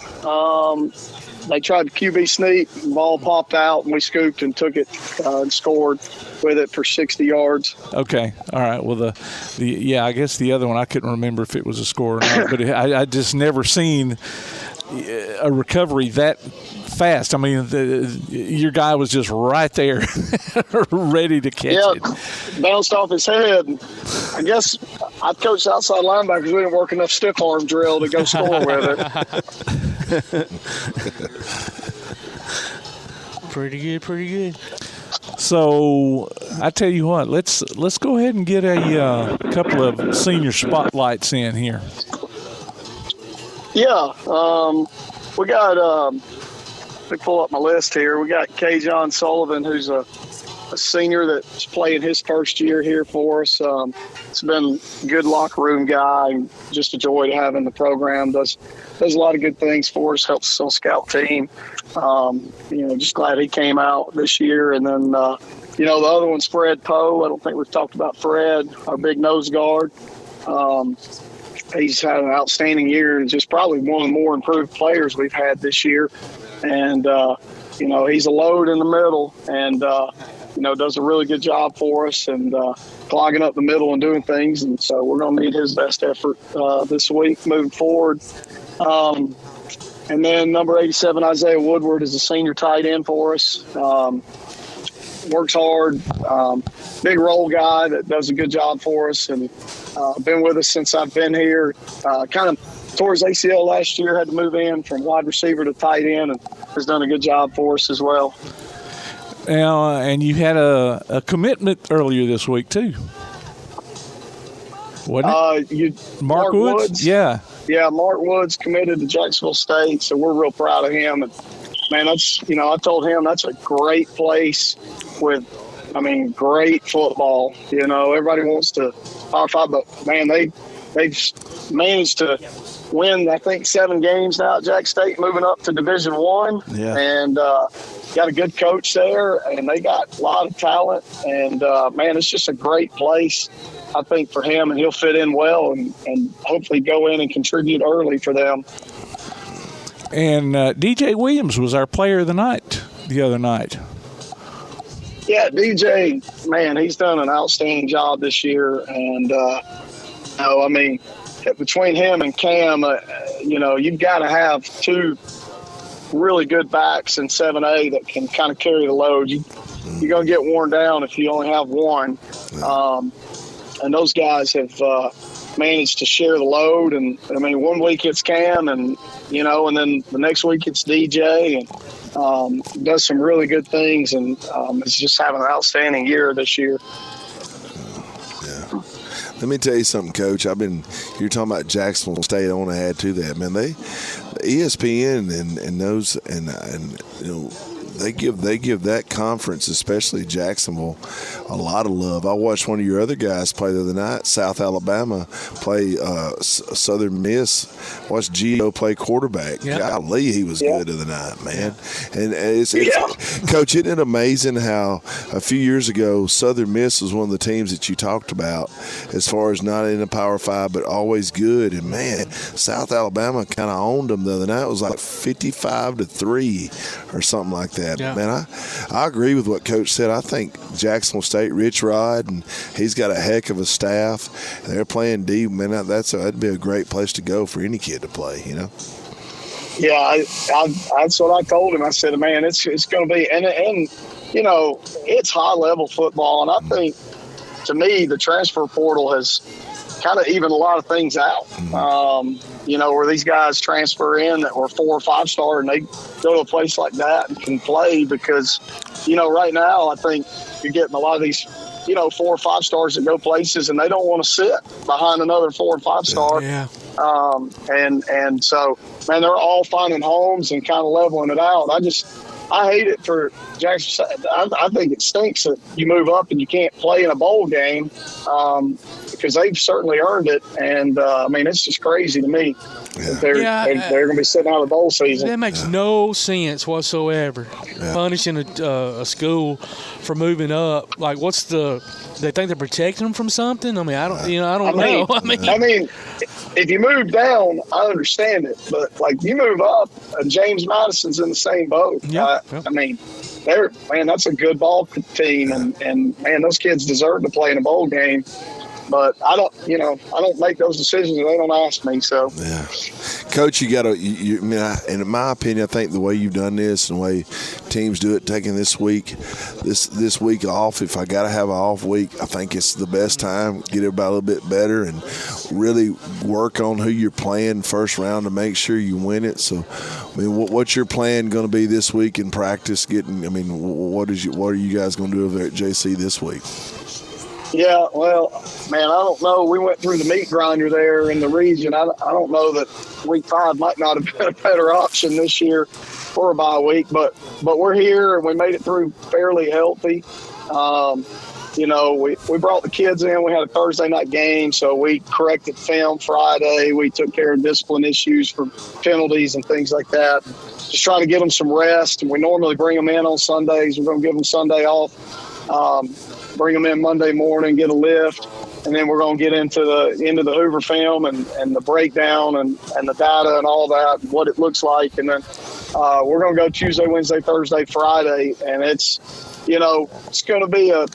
They tried to QB sneak, the ball popped out, and we scooped and took it and scored with it for 60 yards. Okay, all right. Well, I guess the other one I couldn't remember if it was a score or not, but I just never seen a recovery that fast. I mean, your guy was just right there, ready to catch it. Bounced off his head. I guess I coached outside linebackers. We didn't work enough stiff arm drill to go score with it. Pretty good. So I tell you what, let's go ahead and get a couple of senior spotlights in here. Yeah, we got. Let me pull up my list here. We got K. Sullivan, who's a senior that's playing his first year here for us. It's been a good locker room guy, and just a joy to have in the program. Does a lot of good things for us. Helps us on scout team. Just glad he came out this year. And then the other one's Fred Poe. I don't think we've talked about Fred, our big nose guard. He's had an outstanding year and just probably one of the more improved players we've had this year. And, he's a load in the middle and, does a really good job for us and clogging up the middle and doing things. And so we're going to need his best effort this week moving forward. And then number 87, Isaiah Woodward, is a senior tight end for us. Works hard, big role guy that does a good job for us, and been with us since I've been here. Kind of towards ACL last year, had to move in from wide receiver to tight end, and has done a good job for us as well. And you had a commitment earlier this week too, wasn't it? Mark Woods? Yeah, Mark Woods committed to Jacksonville State, so we're real proud of him. And man, that's, I told him that's a great place with, great football. Everybody wants to Power 5, but man, they've managed to win, I think, 7 games now at Jack State, moving up to Division I. Yeah. And got a good coach there, and they got a lot of talent. And man, it's just a great place, I think, for him, and he'll fit in well and hopefully go in and contribute early for them. And DJ Williams was our player of the night the other night. Yeah, DJ, man, he's done an outstanding job this year. And, between him and Cam, you've got to have 2 really good backs in 7A that can kind of carry the load. You're going to get worn down if you only have one. And those guys have managed to share the load. And, one week it's Cam, and then the next week it's DJ, and does some really good things, and is just having an outstanding year this year. Yeah. Let me tell you something, Coach. You're talking about Jacksonville State. I want to add to that, man. ESPN and those and they give that conference, especially Jacksonville, a lot of love. I watched one of your other guys play the other night, South Alabama, play Southern Miss. Watched Gio play quarterback. Yeah. Golly, he was good the other night, man. And it's Coach, isn't it amazing how a few years ago Southern Miss was one of the teams that you talked about as far as not in the Power 5 but always good. And man, South Alabama kind of owned them the other night. It was like 55-3 or something like that. Yeah. Man, I agree with what Coach said. I think Jacksonville State, Rich Rod, and he's got a heck of a staff. They're playing deep. Man, that'd be a great place to go for any kid to play, Yeah, that's what I told him. I said, man, it's going to be, and it's high-level football. And I think, to me, the transfer portal has kind of evened a lot of things out. Where these guys transfer in that were 4 or 5 star, and they go to a place like that and can play because, right now I think you're getting a lot of these, 4 or 5 stars that go places and they don't want to sit behind another 4 or 5 star. Yeah. And so, man, they're all finding homes and kind of leveling it out. I hate it for Jackson. I think it stinks that you move up and you can't play in a bowl game because they've certainly earned it. And, it's just crazy to me. Yeah. They're going to be sitting out of the bowl season. That makes no sense whatsoever. Yeah. Punishing a school for moving up. Like, they think they're protecting them from something? I don't know. If you move down, I understand it. But, you move up, and James Madison's in the same boat. Yeah. That's a good ball team. And those kids deserve to play in a bowl game. But I don't make those decisions and they don't ask me. So, yeah, Coach, you got to. In my opinion, I think the way you've done this and the way teams do it, taking this week off. If I got to have an off week, I think it's the best time. Get everybody a little bit better and really work on who you're playing first round to make sure you win it. So, what's your plan going to be this week in practice? What are you guys going to do over there at JC this week? Yeah, well, man, I don't know. We went through the meat grinder there in the region. I don't know that week 5 might not have been a better option this year for a bye week, but we're here and we made it through fairly healthy. We brought the kids in. We had a Thursday night game, so we corrected film Friday. We took care of discipline issues for penalties and things like that. Just trying to get them some rest, and we normally bring them in on Sundays. We're going to give them Sunday off. Bring them in Monday morning, get a lift, and then we're going to get into the Hoover film and the breakdown and the data and all that, and what it looks like. And then we're going to go Tuesday, Wednesday, Thursday, Friday, and it's going to be a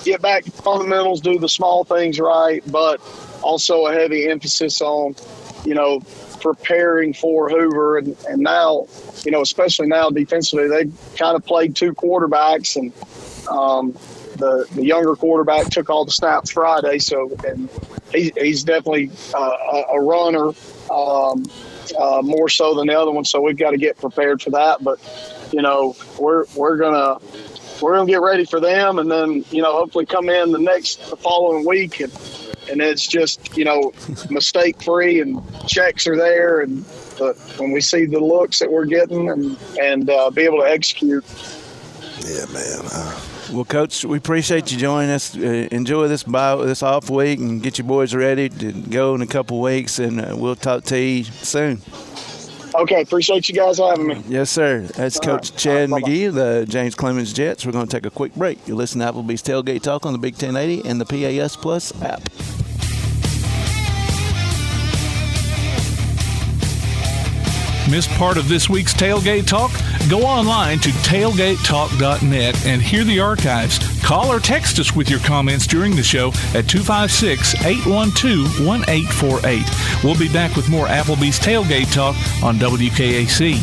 get back to fundamentals, do the small things right, but also a heavy emphasis on, preparing for Hoover. And now, especially now defensively, they kind of played two quarterbacks, and the younger quarterback took all the snaps Friday. So, and he's definitely a runner, more so than the other one. So we've got to get prepared for that. But, we're gonna get ready for them, and then, hopefully come in the following week, and it's just, mistake free, and checks are there, and when we see the looks that we're getting, and be able to execute. Yeah, man. Well, Coach, we appreciate you joining us. Enjoy this off week and get your boys ready to go in a couple weeks, and we'll talk to you soon. Okay, appreciate you guys having me. Yes, sir. That's Coach Chad McGehee, the James Clemens Jets. We're going to take a quick break. You listen to Applebee's Tailgate Talk on the Big 1080 and the PAS Plus app. Missed part of this week's Tailgate Talk? Go online to tailgatetalk.net and hear the archives. Call or text us with your comments during the show at 256-812-1848. We'll be back with more Applebee's Tailgate Talk on WKAC.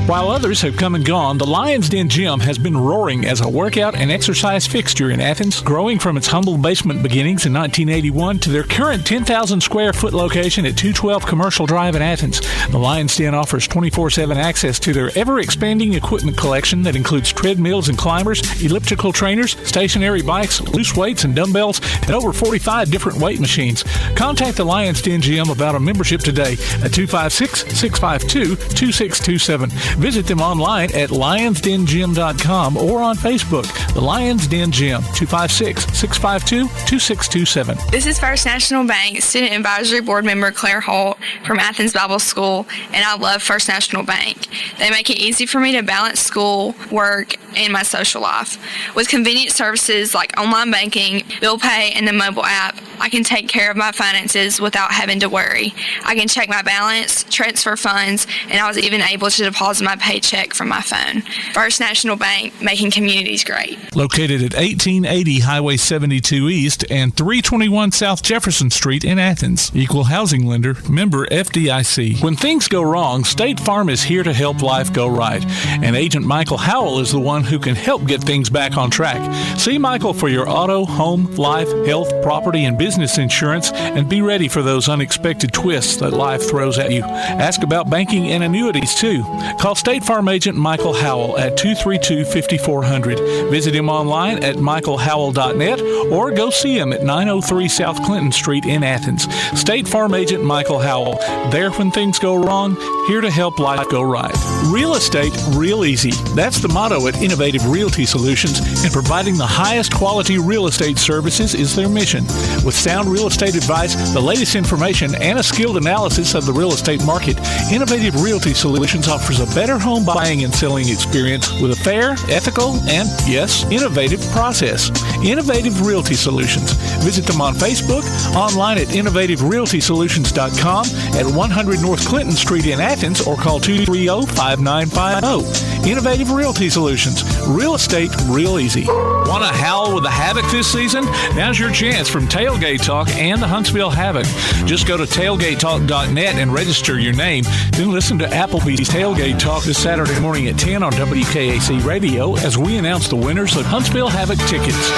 While others have come and gone, the Lions Den Gym has been roaring as a workout and exercise fixture in Athens, growing from its humble basement beginnings in 1981 to their current 10,000 square foot location at 212 Commercial Drive in Athens. The Lions Den offers 24/7 access to their ever-expanding equipment collection that includes treadmills and climbers, elliptical trainers, stationary bikes, loose weights and dumbbells, and over 45 different weight machines. Contact the Lions Den Gym about a membership today at 256-652-2627. Visit them online at lionsdengym.com or on Facebook. The Lions Den Gym, 256-652-2627. This is First National Bank Student Advisory Board member Claire Holt from Athens Bible School, and I love First National Bank. They make it easy for me to balance school, work, and my social life. With convenient services like online banking, bill pay, and the mobile app, I can take care of my finances without having to worry. I can check my balance, transfer funds, and I was even able to deposit my paycheck from my phone. First National Bank, making communities great. Located at 1880 Highway 72 East and 321 South Jefferson Street in Athens. Equal housing lender, member FDIC. When things go wrong, State Farm is here to help life go right. And Agent Michael Howell is the one who can help get things back on track. See Michael for your auto, home, life, health, property, and business insurance, and be ready for those unexpected twists that life throws at you. Ask about banking and annuities too. Call State Farm Agent Michael Howell at 232-5400. Visit him online at michaelhowell.net or go see him at 903 South Clinton Street in Athens. State Farm Agent Michael Howell. There when things go wrong, here to help life go right. Real estate, real easy. That's the motto at Innovative Realty Solutions, and providing the highest quality real estate services is their mission. With sound real estate advice, the latest information, and a skilled analysis of the real estate market, Innovative Realty Solutions offers a better home buying and selling experience with a fair, ethical, and, yes, innovative process. Innovative Realty Solutions. Visit them on Facebook, online at innovativerealtysolutions.com, at 100 North Clinton Street in Athens, or call 230-5950. Innovative Realty Solutions. Real estate, real easy. Want to howl with the Havoc this season? Now's your chance from Tailgate Talk and the Huntsville Havoc. Just go to tailgatetalk.net and register your name. Then listen to Applebee's Tailgate Talk this Saturday morning at 10 on WKAC Radio as we announce the winners of Huntsville Havoc tickets.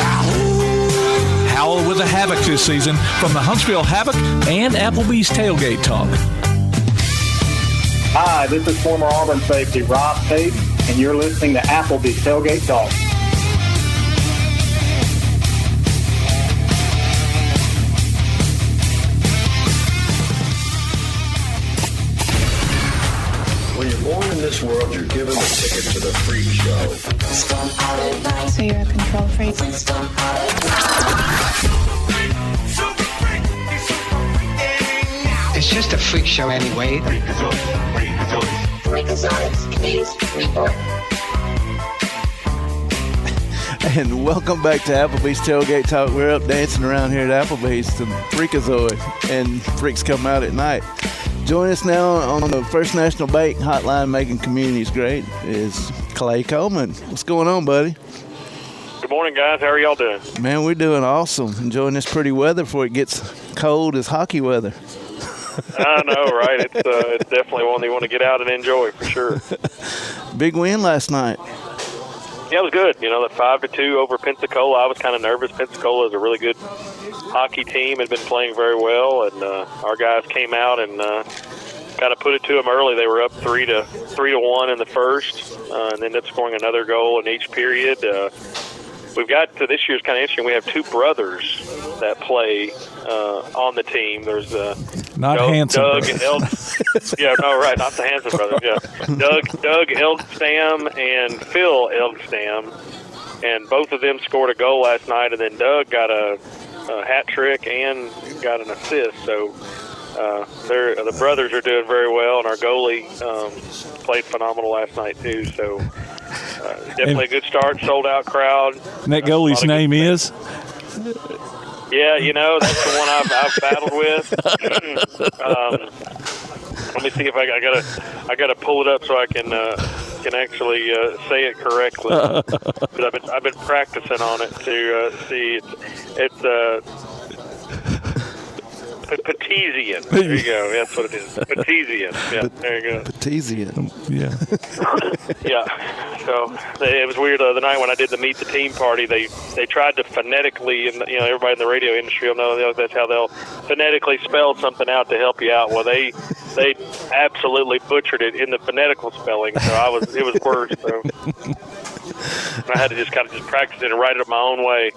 Howl with the Havoc this season from the Huntsville Havoc and Applebee's Tailgate Talk. Hi, this is former Auburn safety Rob Tate, and you're listening to Applebee's Tailgate Talk. When you're born in this world, you're given a ticket to the freak show. So you're a control freak? It's just a freak show anyway. And welcome back to Applebee's Tailgate Talk. We're up dancing around here at Applebee's to Freakazoid, and freaks come out at night. Join us now on the First National Bank hotline, making communities great, is Clay Coleman. What's going on, buddy? Good morning, guys. How are y'all doing? Man, we're doing awesome. Enjoying this pretty weather before it gets cold as hockey weather. I know, right? It's definitely one you want to get out and enjoy for sure. Big win last night. Yeah, it was good. You know, the 5-2 over Pensacola. I was kind of nervous. Pensacola is a really good hockey team, had been playing very well, and our guys came out and kind of put it to them early. They were up 3-1 in the first, and ended up scoring another goal in each period. We've got this year's kind of interesting. We have two brothers that play on the team. There's not Hanson Doug brothers. yeah, no, right, not the Hanson brothers. Yeah, Doug Eldstam and Phil Eldstam, and both of them scored a goal last night. And then Doug got a hat trick and got an assist. So the brothers are doing very well, and our goalie played phenomenal last night too. So. Definitely a good start, sold-out crowd. And that goalie's name is? Yeah, you know, that's the one I've battled with. Let me see if I gotta pull it up so I can actually say it correctly. But I've been practicing on it to see it's Petesian. There you go. That's what it is. Petesian. Yeah, there you go. Petesian. Yeah. Yeah. So it was weird the night when I did the Meet the Team party. They tried to phonetically, and you know, everybody in the radio industry will know that's how they'll phonetically spell something out to help you out. Well, they absolutely butchered it in the phonetical spelling. So it was worse. So I had to just practice it and write it my own way.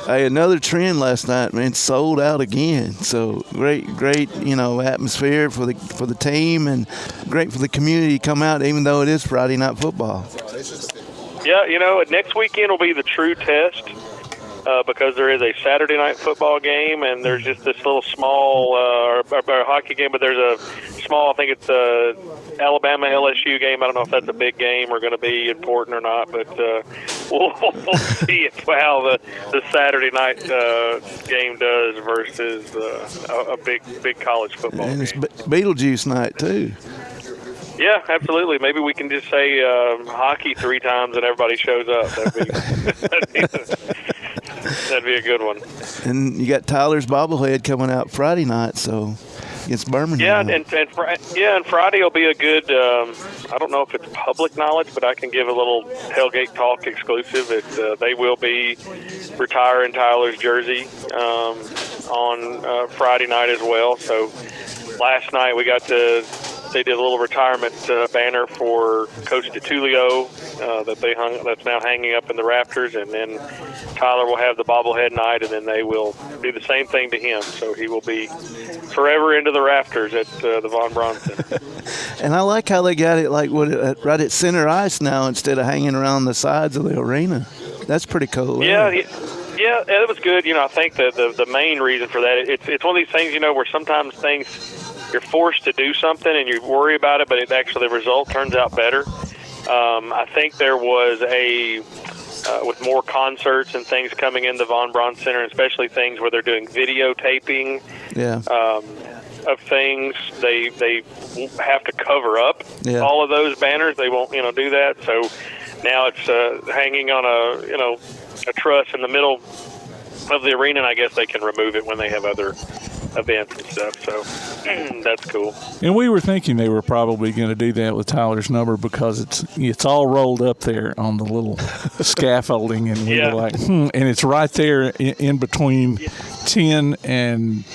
Hey, another trend last night, man. Sold out again. So great, you know, atmosphere for the team, and great for the community to come out, even though it is Friday night football. Yeah, you know, next weekend will be the true test because there is a Saturday night football game, and there's just this little small hockey game, but there's a small, I think it's Alabama LSU game. I don't know if that's a big game or going to be important or not, but we'll see how the Saturday night game does versus a big college football and it's game. Beetlejuice night too. Yeah, absolutely. Maybe we can just say hockey 3 times and everybody shows up. That'd be a good one. And you got Tyler's bobblehead coming out Friday night, so against Birmingham. Yeah, and Friday will be a good. I don't know if it's public knowledge, but I can give a little Tailgate Talk exclusive. They will be retiring Tyler's jersey on Friday night as well. So last night they did a little retirement banner for Coach DiTullio that's now hanging up in the rafters, and then Tyler will have the bobblehead night, and then they will do the same thing to him. So he will be forever into the rafters at the Von Braun Center. And I like how they got it right at center ice now instead of hanging around the sides of the arena. That's pretty cool. Yeah, it was good. You know, I think the main reason for that, it's one of these things, you know, where sometimes things you're forced to do something and you worry about it, but the result turns out better. I think there was with more concerts and things coming in the Von Braun Center, especially things where they're doing videotaping of things, they have to cover up all of those banners. They won't, do that. So now it's hanging on a truss in the middle of the arena, and I guess they can remove it when they have other events and stuff, so that's cool. And we were thinking they were probably going to do that with Tyler's number because it's all rolled up there on the little scaffolding, and we were like, and it's right there in between 10 and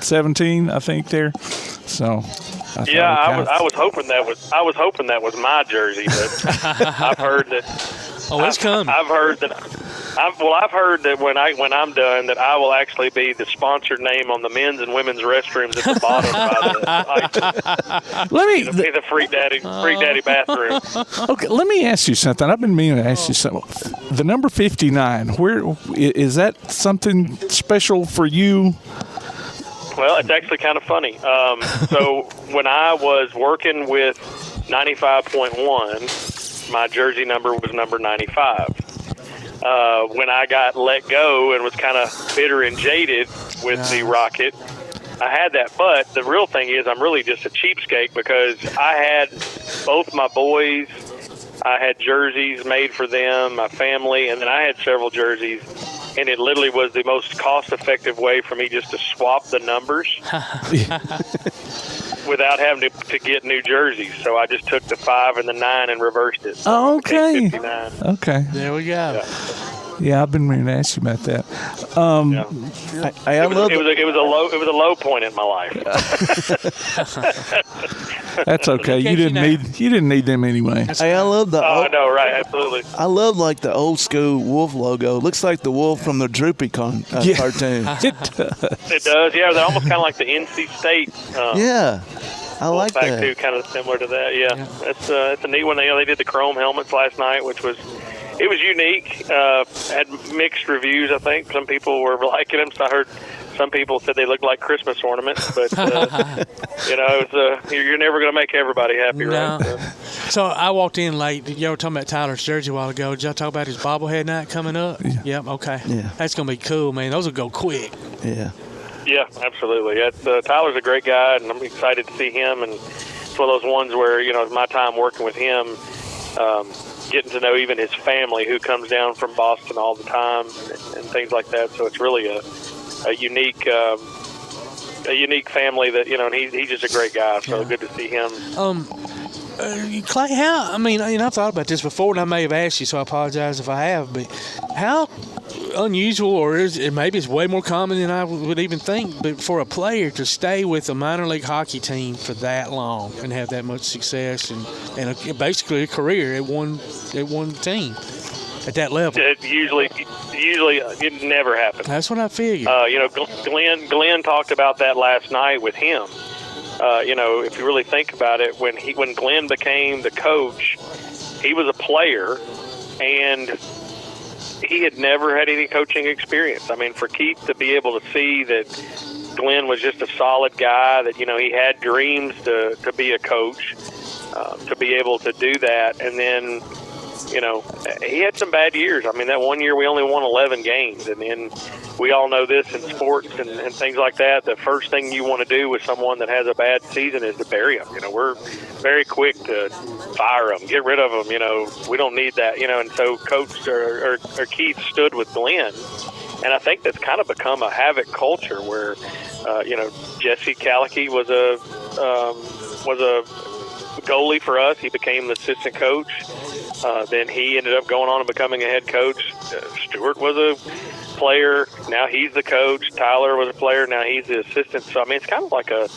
17, I think there. So I was hoping that was my jersey, but I've heard that. Oh, it's coming. I've heard that when I'm done, that I will actually be the sponsored name on the men's and women's restrooms at the bottom by the Freak Daddy bathroom. Okay, let me ask you something. I've been meaning to ask you something. The number 59, where is that something special for you? Well, it's actually kind of funny. So when I was working with 95.1, my jersey number was number 95. When I got let go and was kind of bitter and jaded with the Rocket, I had that. But the real thing is I'm really just a cheapskate because I had both my boys I had jerseys made for them, my family, and then I had several jerseys. And it literally was the most cost-effective way for me just to swap the numbers without having to get new jerseys. So I just took the 5 and the 9 and reversed it. So Oh, okay. 59. Okay. There we go. Yeah, I've been meaning to ask you about that. It was a low point in my life. That's okay. You didn't need them anyway. Hey, I love the. Oh, no, right, absolutely. I love like the old school wolf logo. It looks like the wolf from the Droopy cartoon. It does, yeah. They're almost kind of like the NC State. Yeah, I like that. Too, kind of similar to that. Yeah. It's a neat one. They did the chrome helmets last night, which was. It was unique. Had mixed reviews, I think. Some people were liking them. So I heard some people said they looked like Christmas ornaments. But, you're never going to make everybody happy, No. right? So I walked in late. Y'all were talking about Tyler's jersey a while ago. Did y'all talk about his bobblehead night coming up? Yeah. Yep, okay. Yeah. That's going to be cool, man. Those will go quick. Yeah. Yeah, absolutely. Tyler's a great guy, and I'm excited to see him. And it's one of those ones where, it's my time working with him, getting to know even his family who comes down from Boston all the time and things like that. So it's really a unique family that, and he's just a great guy. So good to see him. Clay, I've thought about this before, and I may have asked you, so I apologize if I have, but how unusual, or maybe it's way more common than I would even think, but for a player to stay with a minor league hockey team for that long and have that much success and basically a career at one team at that level. Usually it never happens. That's what I figured. Glenn talked about that last night with him. If you really think about it, when Glenn became the coach, he was a player, and he had never had any coaching experience. I mean, for Keith to be able to see that Glenn was just a solid guy, that, he had dreams to be a coach, to be able to do that, and then, he had some bad years. I mean, that one year we only won 11 games, and then we all know this in sports and things like that. The first thing you want to do with someone that has a bad season is to bury them. We're very quick to fire them, get rid of them. We don't need that. And so Coach or Keith stood with Glenn, and I think that's kind of become a Havoc culture where, Jesse Calicky was a goalie for us. He became the assistant coach. Then he ended up going on and becoming a head coach. Stewart was a player. Now he's the coach. Tyler was a player. Now he's the assistant. So, it's kind of like a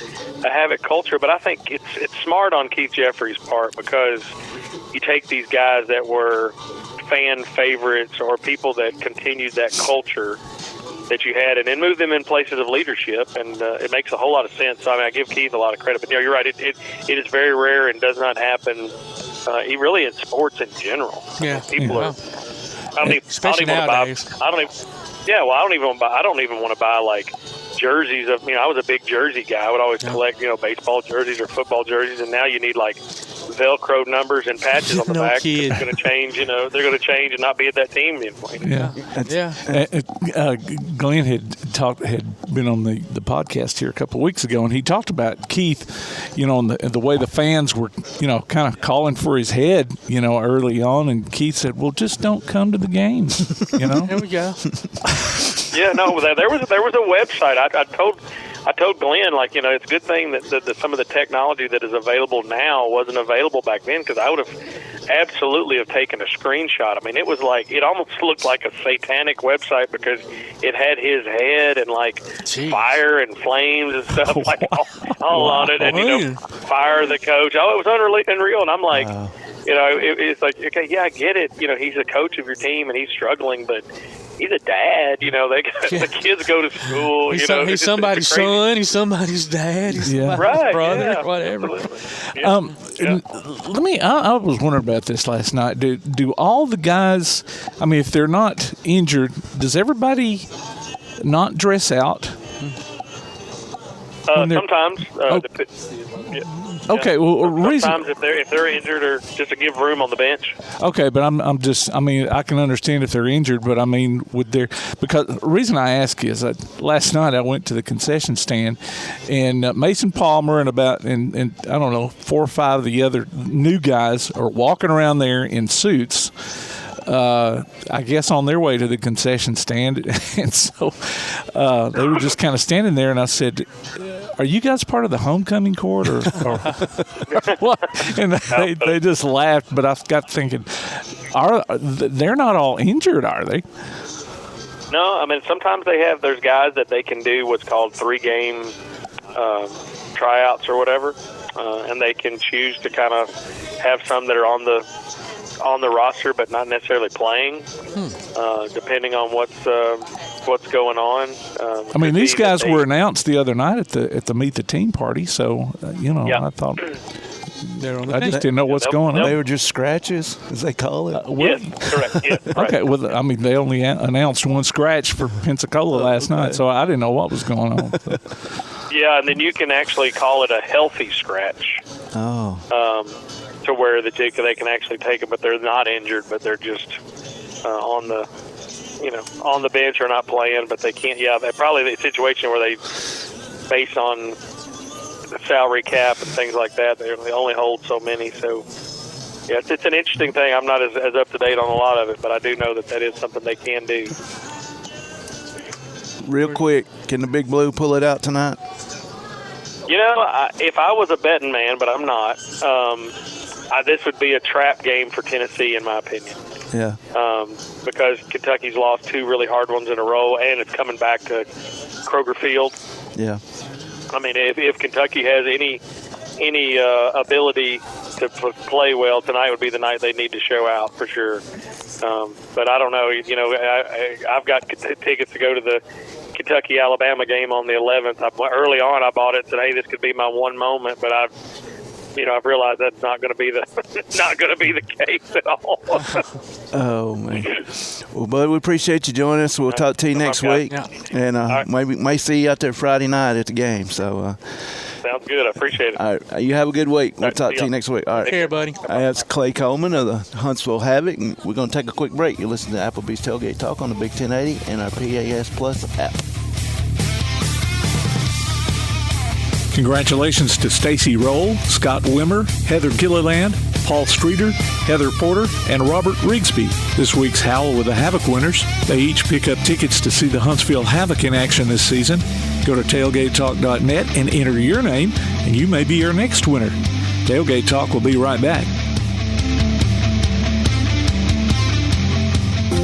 Havoc culture, but I think it's smart on Keith Jeffrey's part, because you take these guys that were fan favorites or people that continued that culture that you had, and then move them in places of leadership, and it makes a whole lot of sense. So, I give Keith a lot of credit, but you're right. It is very rare and does not happen. Really in sports in general. Yeah, people are. I don't even want to buy like jerseys of. I was a big jersey guy. I would always collect, baseball jerseys or football jerseys, and now you need like Velcro numbers and patches on the back. It's going to change. They're going to change and not be at that team anymore. Yeah. Glenn had been on the podcast here a couple of weeks ago, and he talked about Keith, and the way the fans were, kind of calling for his head, early on, and Keith said, "Well, just don't come to the games." There we go. Yeah, no, there was a website. I told Glenn, it's a good thing that some of the technology that is available now wasn't available back then, because I would have absolutely have taken a screenshot. It was it almost looked like a satanic website, because it had his head and fire and flames and stuff all on it, and fire the coach. Oh, it was unreal, and I'm like. It's like, okay, yeah, I get it. He's a coach of your team and he's struggling, but he's a dad. The kids go to school. He's somebody's son. He's somebody's dad. He's somebody's brother. Whatever. Yeah. I was wondering about this last night. Do all the guys? If they're not injured, does everybody not dress out? Sometimes. Okay, well, sometimes if they're injured, or just to give room on the bench. Okay, but I can understand if they're injured, but I mean, because the reason I ask is that last night I went to the concession stand, and Mason Palmer and I don't know, 4 or 5 of the other new guys are walking around there in suits. I guess on their way to the concession stand, and so they were just kind of standing there, and I said, "Are you guys part of the homecoming court, or what?" And they just laughed. But I got thinking, they're not all injured, are they? No, I mean sometimes there's guys that they can do what's called 3-game tryouts or whatever, and they can choose to kind of have some that are on the roster but not necessarily playing, depending on what's going on. I mean, these guys were announced the other night at the Meet the Team party, so I thought I just didn't know what's going on. They were just scratches, as they call it. Yes, correct. Yes, right. Okay, well, I mean, they only announced one scratch for Pensacola last night, so I didn't know what was going on. Yeah, and then you can actually call it a healthy scratch. Oh. To where they can actually take it, but they're not injured, but they're just on the bench or not playing, but they can't. Yeah, they're probably the situation where they, based on the salary cap and things like that, they only hold so many. So, yeah, it's an interesting thing. I'm not as up to date on a lot of it, but I do know that is something they can do. Real quick, can the Big Blue pull it out tonight? If I was a betting man, but I'm not, this would be a trap game for Tennessee, in my opinion. Yeah. Because Kentucky's lost 2 really hard ones in a row, and it's coming back to Kroger Field. Yeah. I mean, if Kentucky has any ability to play well, tonight would be the night they need to show out for sure. But I don't know. I've got tickets to go to the Kentucky-Alabama game on the 11th. Early on, I bought it. Said, "Hey, this could be my one moment," but I've realized that's not going to be the case at all. Oh man! Well, bud, we appreciate you joining us. We'll talk to you next week, and maybe may see you out there Friday night at the game. So. Sounds good. I appreciate it. All right. You have a good week. We'll talk to you next week. All right. Take care, buddy. That's Clay Coleman of the Huntsville Havoc, and we're going to take a quick break. You listen to Applebee's Tailgate Talk on the Big 1080 and our PAS Plus app. Congratulations to Stacy Roll, Scott Wimmer, Heather Gilliland, Paul Streeter, Heather Porter, and Robert Rigsby. This week's Howl with the Havoc winners. They each pick up tickets to see the Huntsville Havoc in action this season. Go to tailgatetalk.net and enter your name, and you may be our next winner. Tailgate Talk will be right back.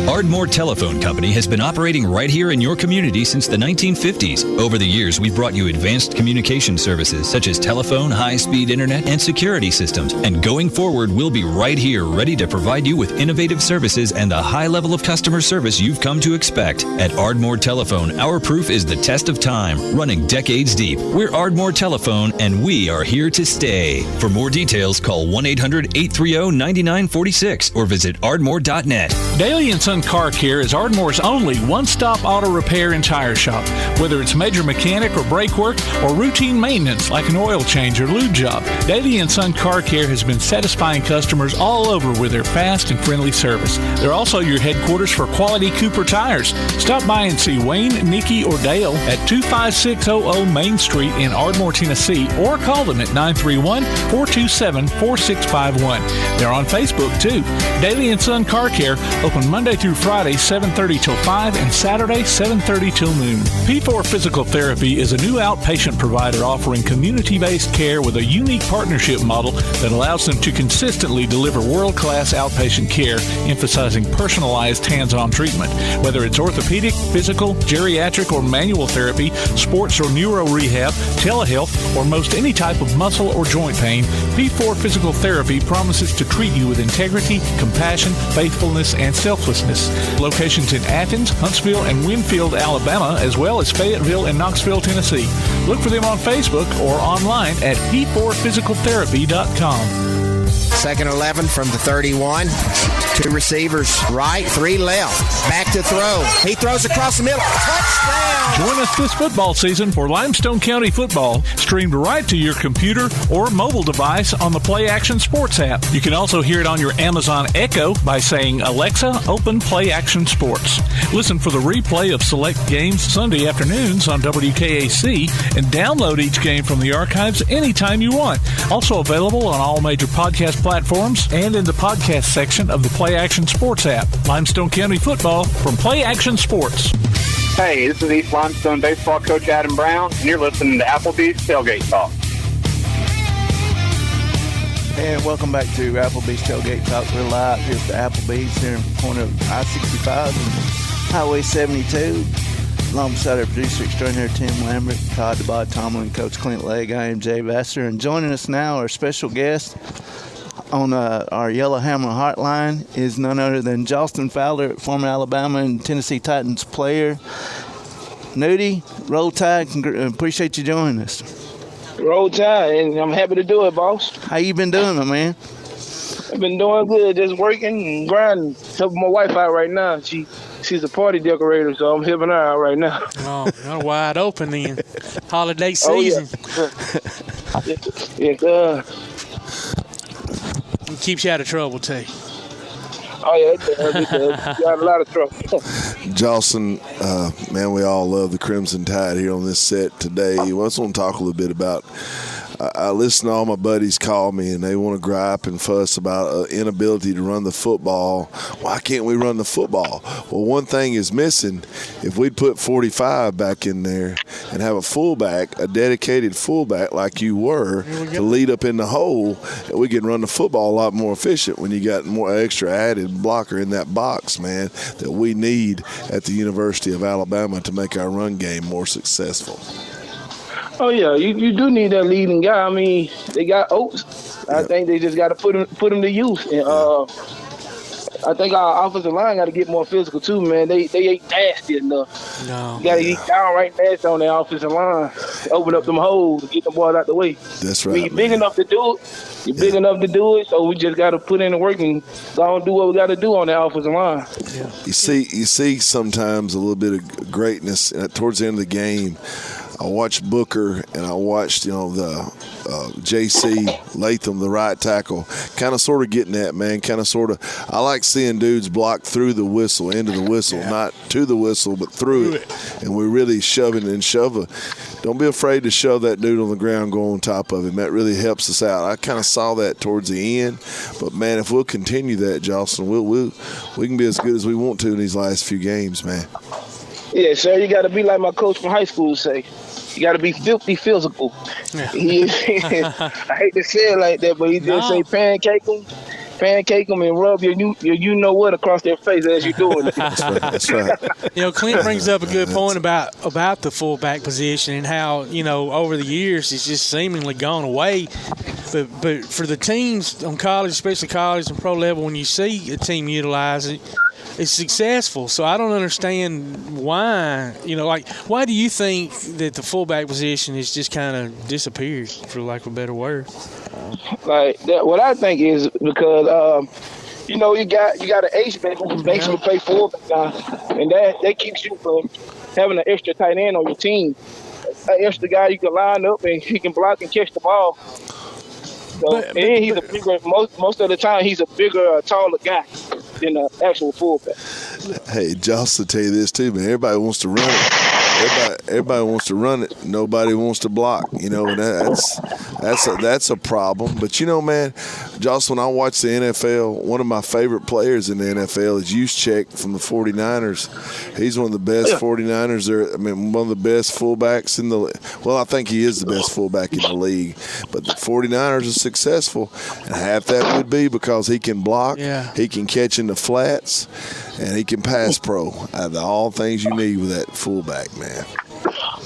Ardmore Telephone Company has been operating right here in your community since the 1950s. Over the years, we've brought you advanced communication services such as telephone, high-speed internet, and security systems. And going forward, we'll be right here ready to provide you with innovative services and the high level of customer service you've come to expect. At Ardmore Telephone, our proof is the test of time, running decades deep. We're Ardmore Telephone, and we are here to stay. For more details, call 1-800-830-9946 or visit ardmore.net. Daly & Son Car Care is Ardmore's only one-stop auto repair and tire shop. Whether it's major mechanic or brake work or routine maintenance like an oil change or lube job, Daly & Son Car Care has been satisfying customers all over with their fast and friendly service. They're also your headquarters for quality Cooper tires. Stop by and see Wayne, Nikki, or Dale at 25600 Main Street in Ardmore, Tennessee, or call them at 931-427-4651. They're on Facebook, too. Daly & Son Car Care, open Monday through Friday, 7:30 till 5, and Saturday, 7:30 till noon. P4 Physical Therapy is a new outpatient provider offering community-based care with a unique partnership model that allows them to consistently deliver world-class outpatient care, emphasizing personalized hands-on treatment. Whether it's orthopedic, physical, geriatric, or manual therapy, sports or neuro rehab, telehealth, or most any type of muscle or joint pain, P4 Physical Therapy promises to treat you with integrity, compassion, faithfulness, and selflessness. Locations in Athens, Huntsville, and Winfield, Alabama, as well as Fayetteville and Knoxville, Tennessee. Look for them on Facebook or online at p4physicaltherapy.com. Second 11 from the 31. 2 receivers right, 3 left. Back to throw. He throws across the middle. Touchdown! Join us this football season for Limestone County football, streamed right to your computer or mobile device on the Play Action Sports app. You can also hear it on your Amazon Echo by saying, Alexa, open Play Action Sports. Listen for the replay of select games Sunday afternoons on WKAC and download each game from the archives anytime you want. Also available on all major podcast platforms and in the podcast section of the Play Action Sports app. Limestone County football from Play Action Sports. Hey, this is East Limestone baseball coach Adam Brown, and you're listening to Applebee's Tailgate Talk. And welcome back to Applebee's Tailgate Talk. We're live here at the Applebee's here in the corner of I-65 and Highway 72. Alongside our producer extraordinaire Tim Lambert, Todd DeBod Tomlin, Coach Clint Legg, I am Jay Vassar. And joining us now, our special guest on our Yellowhammer hotline is none other than Jalston Fowler, former Alabama and Tennessee Titans player. Nudie, Roll Tide, appreciate you joining us. Roll Tide, and I'm happy to do it, boss. How you been doing, my man? I've been doing good, just working and grinding. Helping my wife out right now. She's a party decorator, so I'm helping her out right now. Oh, you're wide open then. Holiday season. Oh, yeah. It keeps you out of trouble, too. Oh, yeah, it does. Got a lot of trouble. Jalston, man, we all love the Crimson Tide here on this set today. I just want to talk a little bit about I listen to all my buddies call me, and they want to gripe and fuss about inability to run the football. Why can't we run the football? Well, one thing is missing. If we'd put 45 back in there and have a fullback, a dedicated fullback like you were, to lead up in the hole, we can run the football a lot more efficient when you got more extra added blocker in that box, man, that we need at the University of Alabama to make our run game more successful. Oh, yeah, you do need that leading guy. I mean, they got Oates. I think they just got to put him to use. And I think our offensive line got to get more physical, too, man. They ain't nasty enough. No. You got to get downright nasty on their offensive line. Open up them holes and get them boys out the way. That's right. I mean, you're big enough to do it. You're big enough to do it, so we just got to put in the work and go and do what we got to do on that offensive line. Yeah. You see sometimes a little bit of greatness towards the end of the game. I watched Booker and I watched, the J.C. Latham, the right tackle, kind of sort of getting that, man, I like seeing dudes block through the whistle, into the whistle, not to the whistle, but through it. And we're really shoving and shoving. Don't be afraid to shove that dude on the ground, go on top of him. That really helps us out. I kind of saw that towards the end. But, man, if we'll continue that, Jalston, we can be as good as we want to in these last few games, man. Yeah, sir, you got to be like my coach from high school say. You got to be filthy physical. Yeah. I hate to say it like that, but he just say pancake them and rub your you know what across their face as you're doing it. That's right. Clint brings up a good point about the fullback position and how, over the years it's just seemingly gone away. But for the teams on college, especially college and pro level, when you see a team utilize it, it's successful. So I don't understand why, why do you think that the fullback position has just kind of disappeared, for lack of a better word? Like that, what I think is because you got an H-back who can basically play fullback now, and that keeps you from having an extra tight end on your team. An extra guy you can line up and he can block and catch the ball. So, and he's a bigger, most of the time he's a bigger, taller guy than an actual fullback. Hey, Josh will tell you this too, man. Everybody wants to run it. Everybody wants to run it. Nobody wants to block. And that's a problem. But man, Josh, when I watch the NFL, one of my favorite players in the NFL is Juszczyk from the 49ers. He's one of the best 49ers there. I mean, one of the best fullbacks in the – well, I think he is the best fullback in the league. But the 49ers are successful, and half that would be because he can block, he can catch in the flats, and he can pass pro. Out of all things you need with that fullback, man.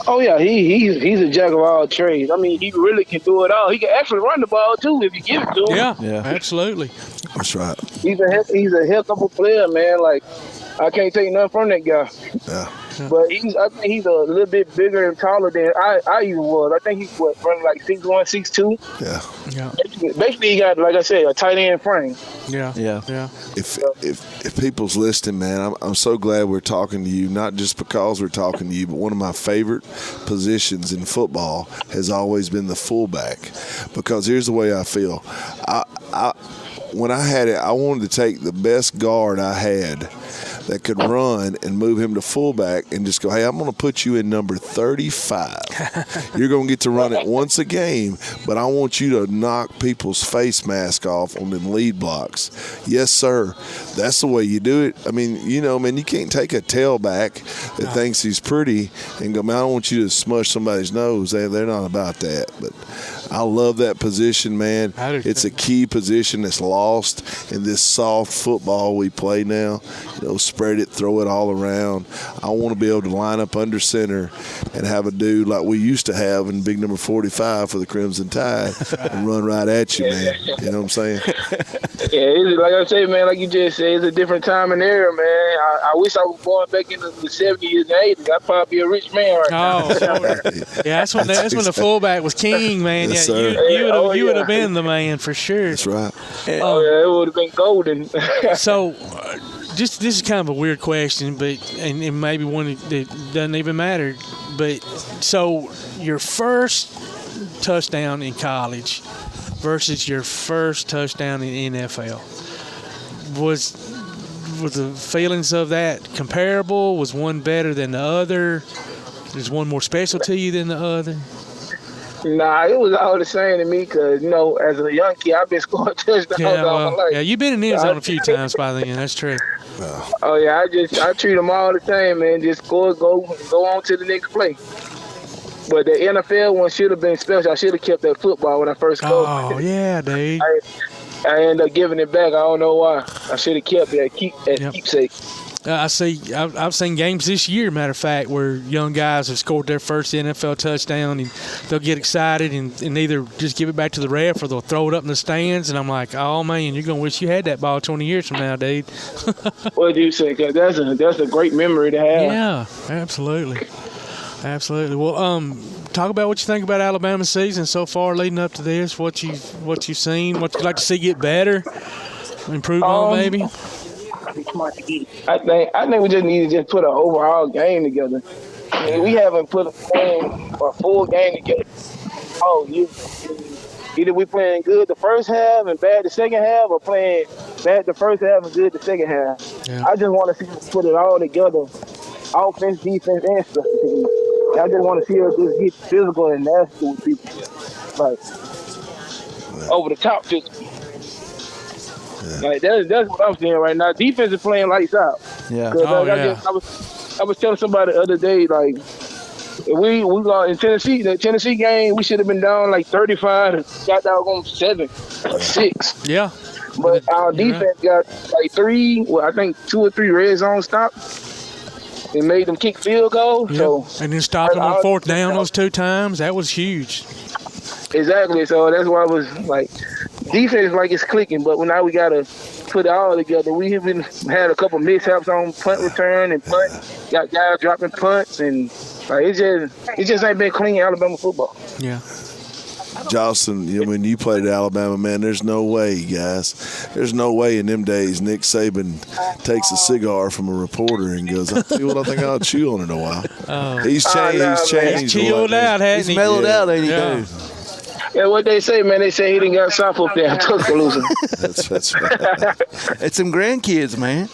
Oh, yeah, he's a jack of all trades. I mean, he really can do it all. He can actually run the ball, too, if you give it to him. Yeah, absolutely. That's right. He's a heck of a player, man. Like, I can't take nothing from that guy. Yeah. But I think he's a little bit bigger and taller than I even was. I think he's running like 6'1", 6'2". Yeah. Basically, he got, like I said, a tight end frame. Yeah. If people's listening, man, I'm so glad we're talking to you. Not just because we're talking to you, but one of my favorite positions in football has always been the fullback. Because here's the way I feel. When I had it, I wanted to take the best guard I had that could run and move him to fullback and just go, hey, I'm going to put you in number 35. You're going to get to run it once a game, but I want you to knock people's face mask off on them lead blocks. Yes, sir. That's the way you do it. I mean, man, you can't take a tailback that thinks he's pretty and go, man, I don't want you to smush somebody's nose. They're not about that. But I love that position, man. It's a key position that's lost in this soft football we play now. Spread it, throw it all around. I want to be able to line up under center and have a dude like we used to have in big number 45 for the Crimson Tide and run right at you, man. You know what I'm saying? Yeah, like I say, man, like you just said, it's a different time and era, man. I wish I was born back in the 70s and 80s. I'd probably be a rich man right now. Yeah, that's when the fullback was king, man. Yes, you would have been the man for sure. That's right. It would have been golden. So, this is kind of a weird question, but and maybe one that doesn't even matter. But so your first touchdown in college versus your first touchdown in NFL, was the feelings of that comparable? Was one better than the other? Is one more special to you than the other? Nah, it was all the same to me because, as a young kid, I've been scoring touchdowns all my life. Yeah, you've been in the end zone a few times by then. That's true. Oh, yeah, I treat them all the same, man. Just score, go on to the next play. But the NFL one should have been special. I should have kept that football when I first scored. Oh, yeah, dude. I ended up giving it back. I don't know why. I should have kept it at keepsake. I've seen games this year, matter of fact, where young guys have scored their first NFL touchdown and they'll get excited and either just give it back to the ref or they'll throw it up in the stands. And I'm like, oh, man, you're going to wish you had that ball 20 years from now, dude. What do you say? Cause that's a great memory to have. Yeah, absolutely. Absolutely. Well, talk about what you think about Alabama's season so far leading up to this, what you've seen, what you'd like to see get better, improve on maybe. I think we just need to just put an overall game together. I mean, we haven't put a full game together. Either we playing good the first half and bad the second half, or playing bad the first half and good the second half. Yeah. I just want to see us put it all together, offense, defense, and special teams. I just want to see us just get physical and nasty with people, like over the top physical. Yeah. Like that's what I'm seeing right now. Defense is playing lights out. Yeah. I was telling somebody the other day, like, we got in Tennessee, the Tennessee game, we should have been down like 35 and got down on 7 or 6. Yeah. But our defense got like 2 or 3 red zone stops. It made them kick field goals. Yeah. So and then stopping on fourth down those 2 times, that was huge. Exactly. So that's why I was like, defense like it's clicking, but now we gotta put it all together. We have had a couple mishaps on punt return and punt. Got guys dropping punts, and like it just ain't been clean Alabama football. Yeah. Jalston, when you played at Alabama, man, there's no way, guys. There's no way in them days Nick Saban takes a cigar from a reporter and goes, I'll tell you what, I think I'll chew on it a while. He's changed. He's chilled out, hasn't he? He's mellowed out, ain't he, dude? Yeah, what they say, man, they say he didn't got soft up there in Tuscaloosa. That's right. It's some grandkids, man.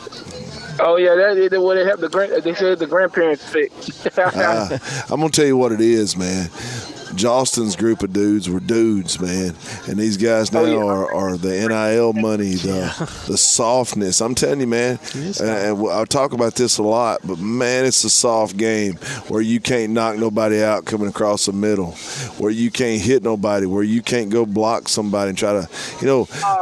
Oh, yeah, that's what they have. They said the grandparents fit. I'm going to tell you what it is, man. Jalston's group of dudes were dudes, man. And these guys now are the NIL money, the softness. I'm telling you, man, and I'll talk about this a lot, but, man, it's a soft game where you can't knock nobody out coming across the middle, where you can't hit nobody, where you can't go block somebody and try to,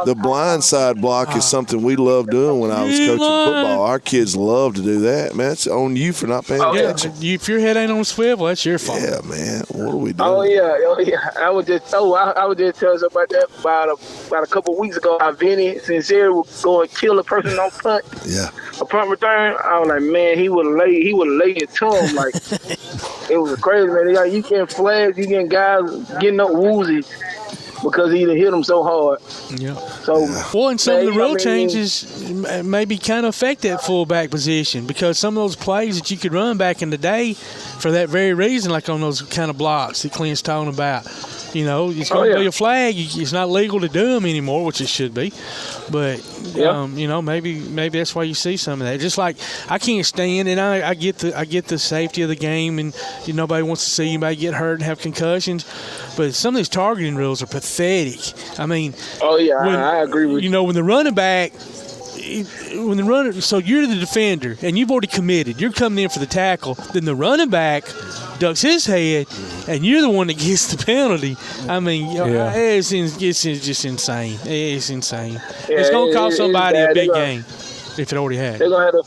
the blind side block is something we loved doing when I was coaching football. Our kids love to do that, man. It's on you for not paying attention. If your head ain't on swivel, that's your fault. Yeah, man. What are we doing? Oh yeah. I was just telling somebody that about a couple of weeks ago. How Vinny Sincere would go and kill a person on punt. Yeah. a punt return, I was like, man, he would lay it to him. Like, it was crazy, man. Like, you getting flags, you getting guys getting up woozy because he hit him so hard. Yeah. So, well, and some of the rule changes maybe kind of affect that fullback position because some of those plays that you could run back in the day for that very reason, like on those kind of blocks that Clint's talking about. You know, it's going to be a flag. It's not legal to do them anymore, which it should be. But, you know, maybe that's why you see some of that. Just like I can't stand, and I get the safety of the game, and nobody wants to see anybody get hurt and have concussions. But some of these targeting rules are pathetic. I mean, I agree with you. You know, when the running back. So you're the defender, and you've already committed. You're coming in for the tackle. Then the running back ducks his head, and you're the one that gets the penalty. I mean, it's just insane. It's insane. Yeah, it's going to cost somebody a big game if it already has. They're going to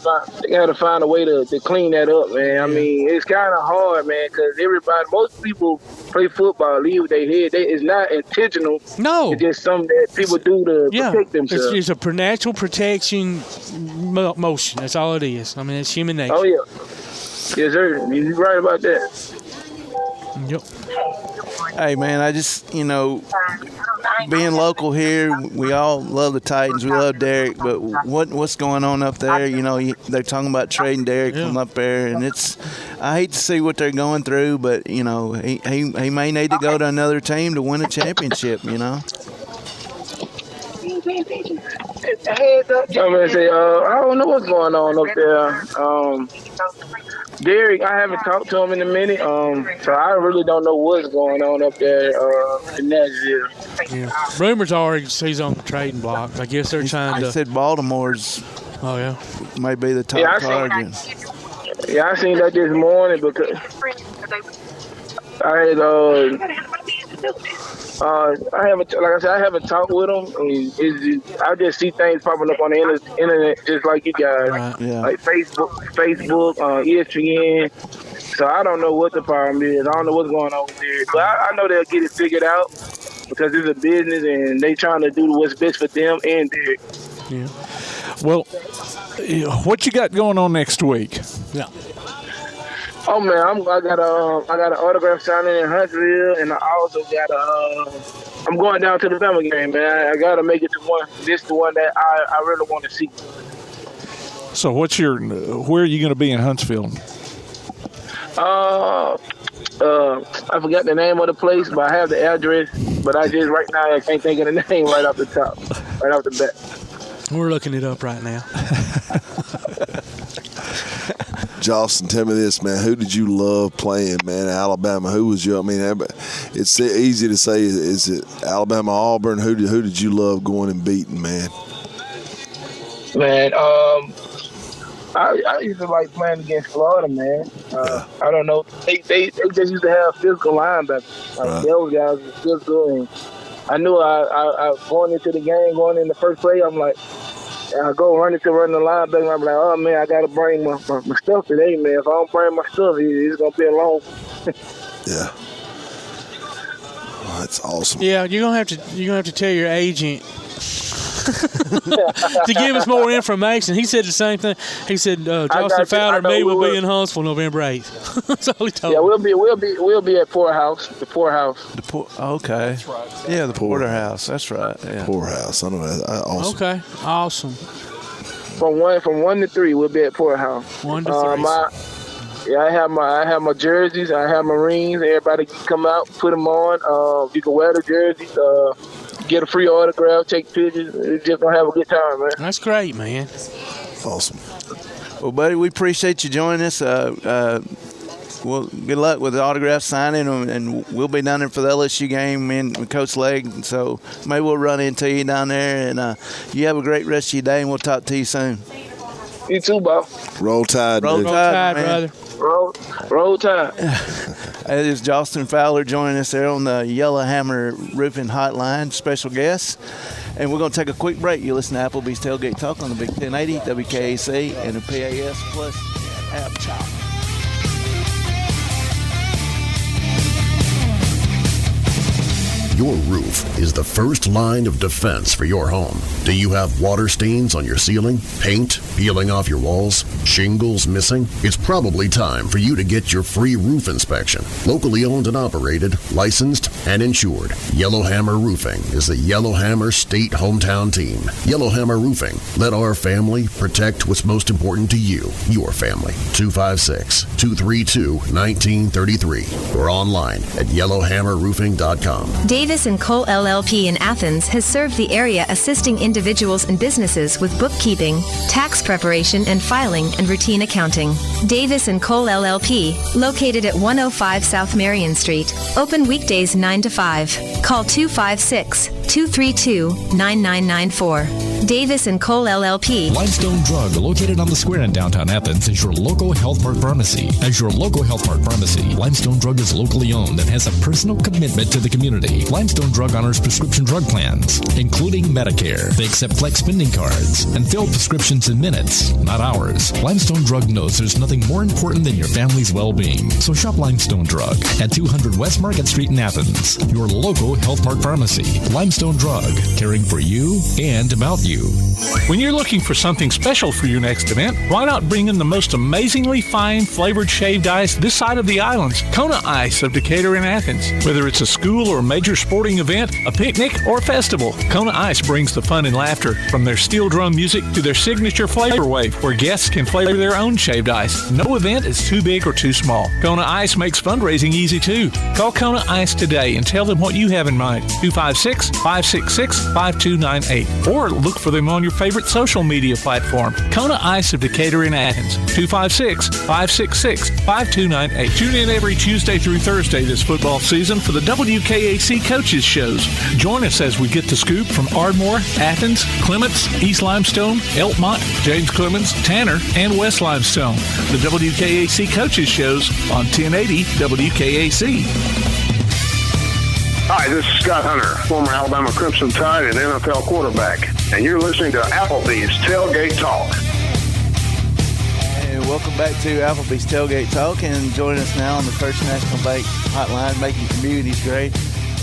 have to find a way to clean that up, man. I mean, it's kind of hard, man, because most people play football, leave with their head. It's not intentional. No. It's just something that people do to protect themselves. It's a natural protection motion. That's all it is. I mean, it's human nature. Oh, yeah. Yes, sir. You're right about that. Yep. Hey, man, I just, being local here, we all love the Titans. We love Derek, but what's going on up there? They're talking about trading Derek from up there, and I hate to see what they're going through, but, he may need to go to another team to win a championship, I'm going to say, I don't know what's going on up there. Derek, I haven't talked to him in a minute, so I really don't know what's going on up there in Nashville. Yeah. Rumors are he's on the trading block. I guess they're trying to. I said Baltimore's. Oh yeah. Might be the top target. I seen that this morning because I haven't talked with him. I mean, I just see things popping up on the internet just like you guys, like Facebook, ESPN. So I don't know what the problem is. I don't know what's going on there, but I know they'll get it figured out because it's a business and they trying to do what's best for them and Derek. Yeah. Well, what you got going on next week? Yeah. Oh man, I got an autograph signing in Huntsville, and I also got I'm going down to the Bama game, man. I gotta make it to one. This is the one that I really want to see. So, where are you going to be in Huntsville? I forgot the name of the place, but I have the address. But I can't think of the name right off the bat. We're looking it up right now. Jalston, tell me this, man. Who did you love playing, man? Alabama. Who was your? I mean, it's easy to say. Is it Alabama, Auburn? Who did you love going and beating, man? Man, I used to like playing against Florida, man. I don't know. They just used to have physical linebackers. Those guys were physical, and I knew I going into the game, going in the first play, I'm like. I go run the linebacker. I'm like, oh man, I gotta bring my stuff today, man. If I don't bring my stuff, it's gonna be a long. Yeah, that's awesome. Yeah, you're gonna have to tell your agent to give us more information. He said the same thing. He said Jalston Fowler and me will be in Huntsville November 8th. That's all he told me. We'll be at Poorhouse. The Poorhouse. Okay. That's right. Yeah, the Porterhouse. That's right. Yeah. Poorhouse. I know that. Awesome. Okay. Awesome. From 1 to 3, we'll be at Poorhouse. 1 to 3. I have my jerseys. I have my rings. Everybody can come out, put them on. You can wear the jerseys. Get a free autograph, take pictures. It's just gonna have a good time, man. That's great, man. Awesome. Well, buddy, we appreciate you joining us. Well, good luck with the autograph signing, and we'll be down there for the LSU game, me and Coach Legg. So maybe we'll run into you down there, and you have a great rest of your day, and we'll talk to you soon. You too, Bob. Roll Tide, Roll Tide, brother. Roll Tide. It is Jalston Fowler joining us there on the Yellowhammer Roofing Hotline, special guest. And we're going to take a quick break. You listen to Applebee's Tailgate Talk on the Big 1080, WKAC, and the PAS Plus app chop. Your roof is the first line of defense for your home. Do you have water stains on your ceiling, paint peeling off your walls, shingles missing? It's probably time for you to get your free roof inspection. Locally owned and operated, licensed and insured, Yellowhammer Roofing is the Yellowhammer State hometown team. Yellowhammer Roofing. Let our family protect what's most important to you, your family. 256-232-1933 or online at yellowhammerroofing.com. Davis & Cole LLP in Athens has served the area assisting individuals and businesses with bookkeeping, tax preparation and filing, and routine accounting. Davis & Cole LLP, located at 105 South Marion Street. Open weekdays 9 to 5. Call 256-232-9994. Davis & Cole LLP. Limestone Drug, located on the square in downtown Athens, is your local Health Mart pharmacy. As your local Health Mart pharmacy, Limestone Drug is locally owned and has a personal commitment to the community. Limestone Drug honors prescription drug plans, including Medicare. They accept flex spending cards and fill prescriptions in minutes, not hours. Limestone Drug knows there's nothing more important than your family's well-being. So shop Limestone Drug at 200 West Market Street in Athens, your local Health Mart pharmacy. Limestone Drug, caring for you and about you. When you're looking for something special for your next event, why not bring in the most amazingly fine flavored shaved ice this side of the islands? Kona Ice of Decatur in Athens. Whether it's a school or major sporting event, a picnic, or a festival, Kona Ice brings the fun and laughter. From their steel drum music to their signature flavor wave, where guests can flavor their own shaved ice. No event is too big or too small. Kona Ice makes fundraising easy too. Call Kona Ice today and tell them what you have in mind. 256-566-5298. Or look for them on your favorite social media platform. Kona Ice of Decatur in Athens. 256-566-5298. Tune in every Tuesday through Thursday this football season for the WKAC Coaches Shows. Join us as we get the scoop from Ardmore, Athens, Clemens, East Limestone, Elkmont, James Clemens, Tanner, and West Limestone. The WKAC Coaches Shows on 1080 WKAC. Hi, this is Scott Hunter, former Alabama Crimson Tide and NFL quarterback, and you're listening to Applebee's Tailgate Talk. And welcome back to Applebee's Tailgate Talk, and joining us now on the First National Bank Hotline, making communities great,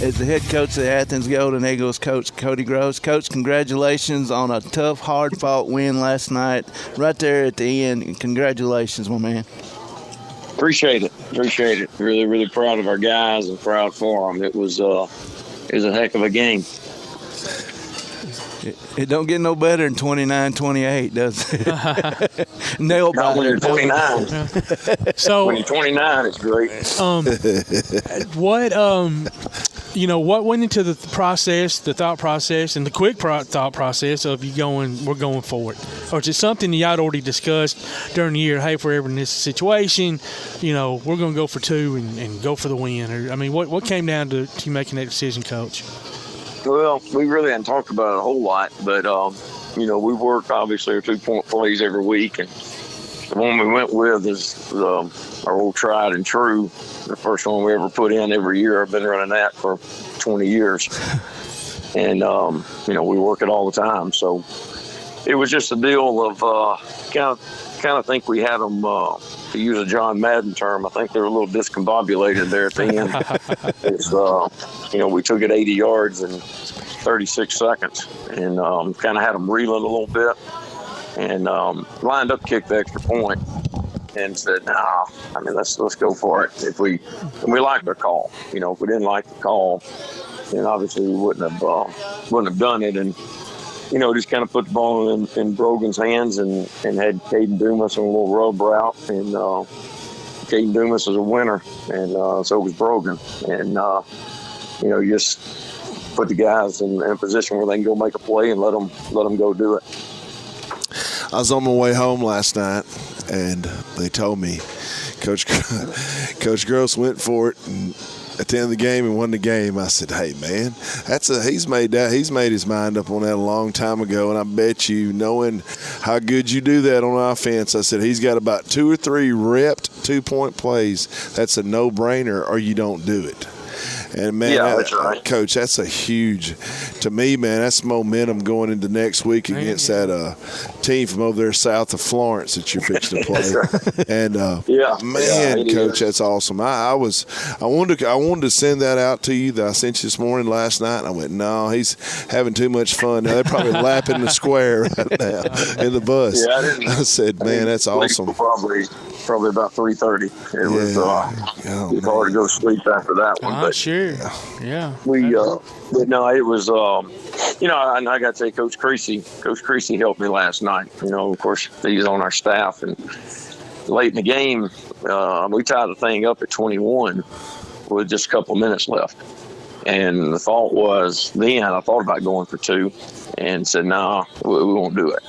is the head coach of the Athens Golden Eagles, Coach Cody Gross. Coach, congratulations on a tough, hard-fought win last night, right there at the end. Congratulations, my man. Appreciate it. Really, really proud of our guys and proud for them. It was a heck of a game. It don't get no better than 29-28, does it? Nailed by when you're 29. So when you're 29, it's great. What went into the process, the thought process, and the quick thought process of we're going for it? Or is it something that y'all already discussed during the year? Hey, if we're ever in this situation, we're going to go for two and go for the win. Or, I mean, what came down to you making that decision, Coach? Well, we really hadn't talked about it a whole lot, but, we work, obviously, our 2-point plays every week. And the one we went with is our old tried and true, the first one we ever put in every year. I've been running that for 20 years. And, we work it all the time. So it was just a deal of kind of think we had them, to use a John Madden term, I think they were a little discombobulated there at the end. We took it 80 yards in 36 seconds and kind of had them reeling a little bit and lined up, kicked the extra point and said, let's go for it. And we liked the call. If we didn't like the call, then obviously we wouldn't have done it. And just kind of put the ball in Brogan's hands and had Caden Dumas on a little rub route. And Caden Dumas is a winner, and so was Brogan. And, just put the guys in a position where they can go make a play and let them go do it. I was on my way home last night, and they told me Coach Gross went for it and at the end of the game and won the game. I said, hey, man, he's made his mind up on that a long time ago, and I bet you, knowing how good you do that on offense, I said he's got about 2 or 3 repped 2-point plays. That's a no-brainer, or you don't do it. And, man, that's right. Coach, that's a huge – to me, man, that's momentum going into next week against that team from over there south of Florence that you're fixing to play. Right. And, man, Coach, that's awesome. I wanted to send that out to you that I sent you this morning last night, and I went, no, he's having too much fun. Now they're probably lapping the square right now in the bus. Yeah, I said, man, that's awesome. Probably about 3:30. It was hard to go to sleep after that one. But sure. Yeah. But no, it was, and I got to say, Coach Creasy helped me last night. Of course, he's on our staff. And late in the game, we tied the thing up at 21 with just a couple of minutes left. And the thought was, then I thought about going for 2 and said, no, we won't do it.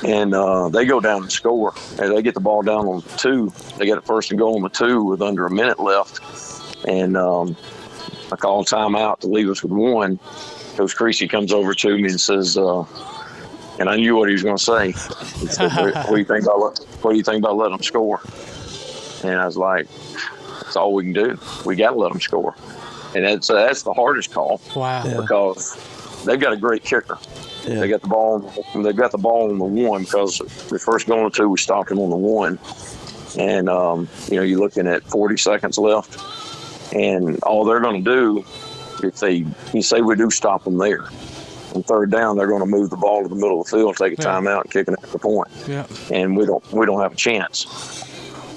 And they go down and score. And they get the ball down on 2. They got a first and goal on the 2 with under a minute left. And I called timeout to leave us with 1. Coach Creasy comes over to me and says, and I knew what he was going to say. He said, what do you think about letting them score? And I was like, that's all we can do. We got to let them score. And that's the hardest call. Wow. Because they've got a great kicker. Yeah. They got the ball. They've got the ball on the 1 because the first goal on the 2, we stopped him on the 1. And you're looking at 40 seconds left, and all they're going to do, you say we do stop them there, on 3rd down, they're going to move the ball to the middle of the field, take a timeout, and kick an extra point. Yeah. And we don't have a chance.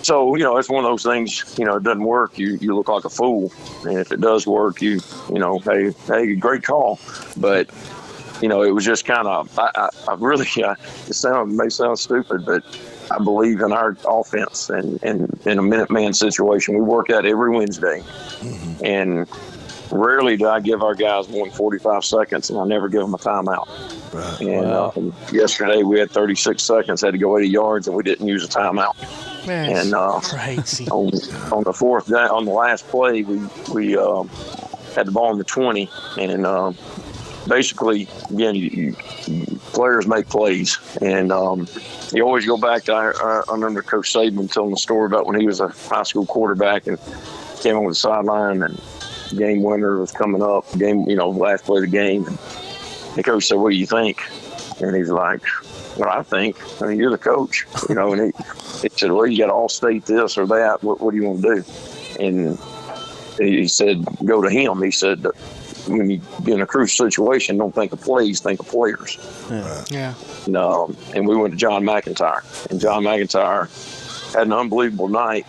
So it's one of those things. It doesn't work, you look like a fool, and if it does work, hey, great call, but. It was just kind of, I really, it may sound stupid, but I believe in our offense and in a Minuteman situation. We work out every Wednesday. Mm-hmm. And rarely do I give our guys more than 45 seconds, and I never give them a timeout. Right. And yesterday we had 36 seconds, had to go 80 yards, and we didn't use a timeout. Man, and crazy. On the 4th down, on the last play, we had the ball on the 20, and basically, again, players make plays, and you always go back to I remember Coach Saban telling the story about when he was a high school quarterback and came on the sideline, and the game winner was coming up, last play of the game, and the coach said, "What do you think?" And he's like, "What I think? I mean, you're the coach, And he said, "Well, you got to all state this or that. What do you want to do?" And he said, "Go to him." He said, when you get in a crucial situation, don't think of plays, think of players. Yeah. And we went to John McIntyre, and John McIntyre had an unbelievable night.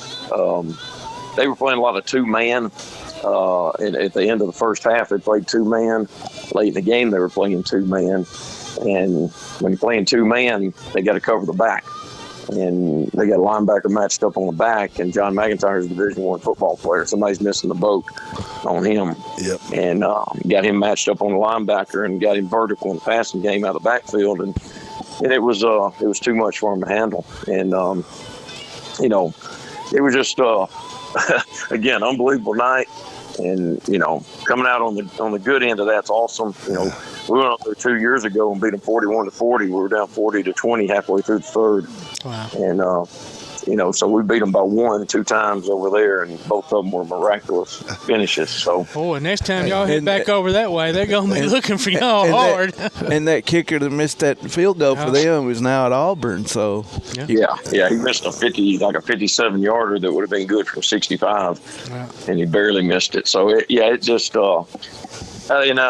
They were playing a lot of 2-man. At the end of the first half, they played 2-man. Late in the game, they were playing 2-man. And when you're playing 2-man, they got to cover the back. And they got a linebacker matched up on the back, and John McIntyre is a Division I football player. Somebody's missing the boat on him. Yep. And got him matched up on the linebacker and got him vertical in the passing game out of the backfield. And it was too much for him to handle. And, it was just, again, unbelievable night. And, coming out on the good end of that's awesome. We went up there 2 years ago and beat them 41-40. We were down 40-20 halfway through the 3rd. Wow. And, so we beat them by 2 times over there, and both of them were miraculous finishes. So, boy, next time y'all head back over that way, they're going to be looking for y'all hard. And that kicker that missed that field goal for them was now at Auburn. So, yeah, he missed a 57-yarder that would have been good from 65, and he barely missed it. So, it just, I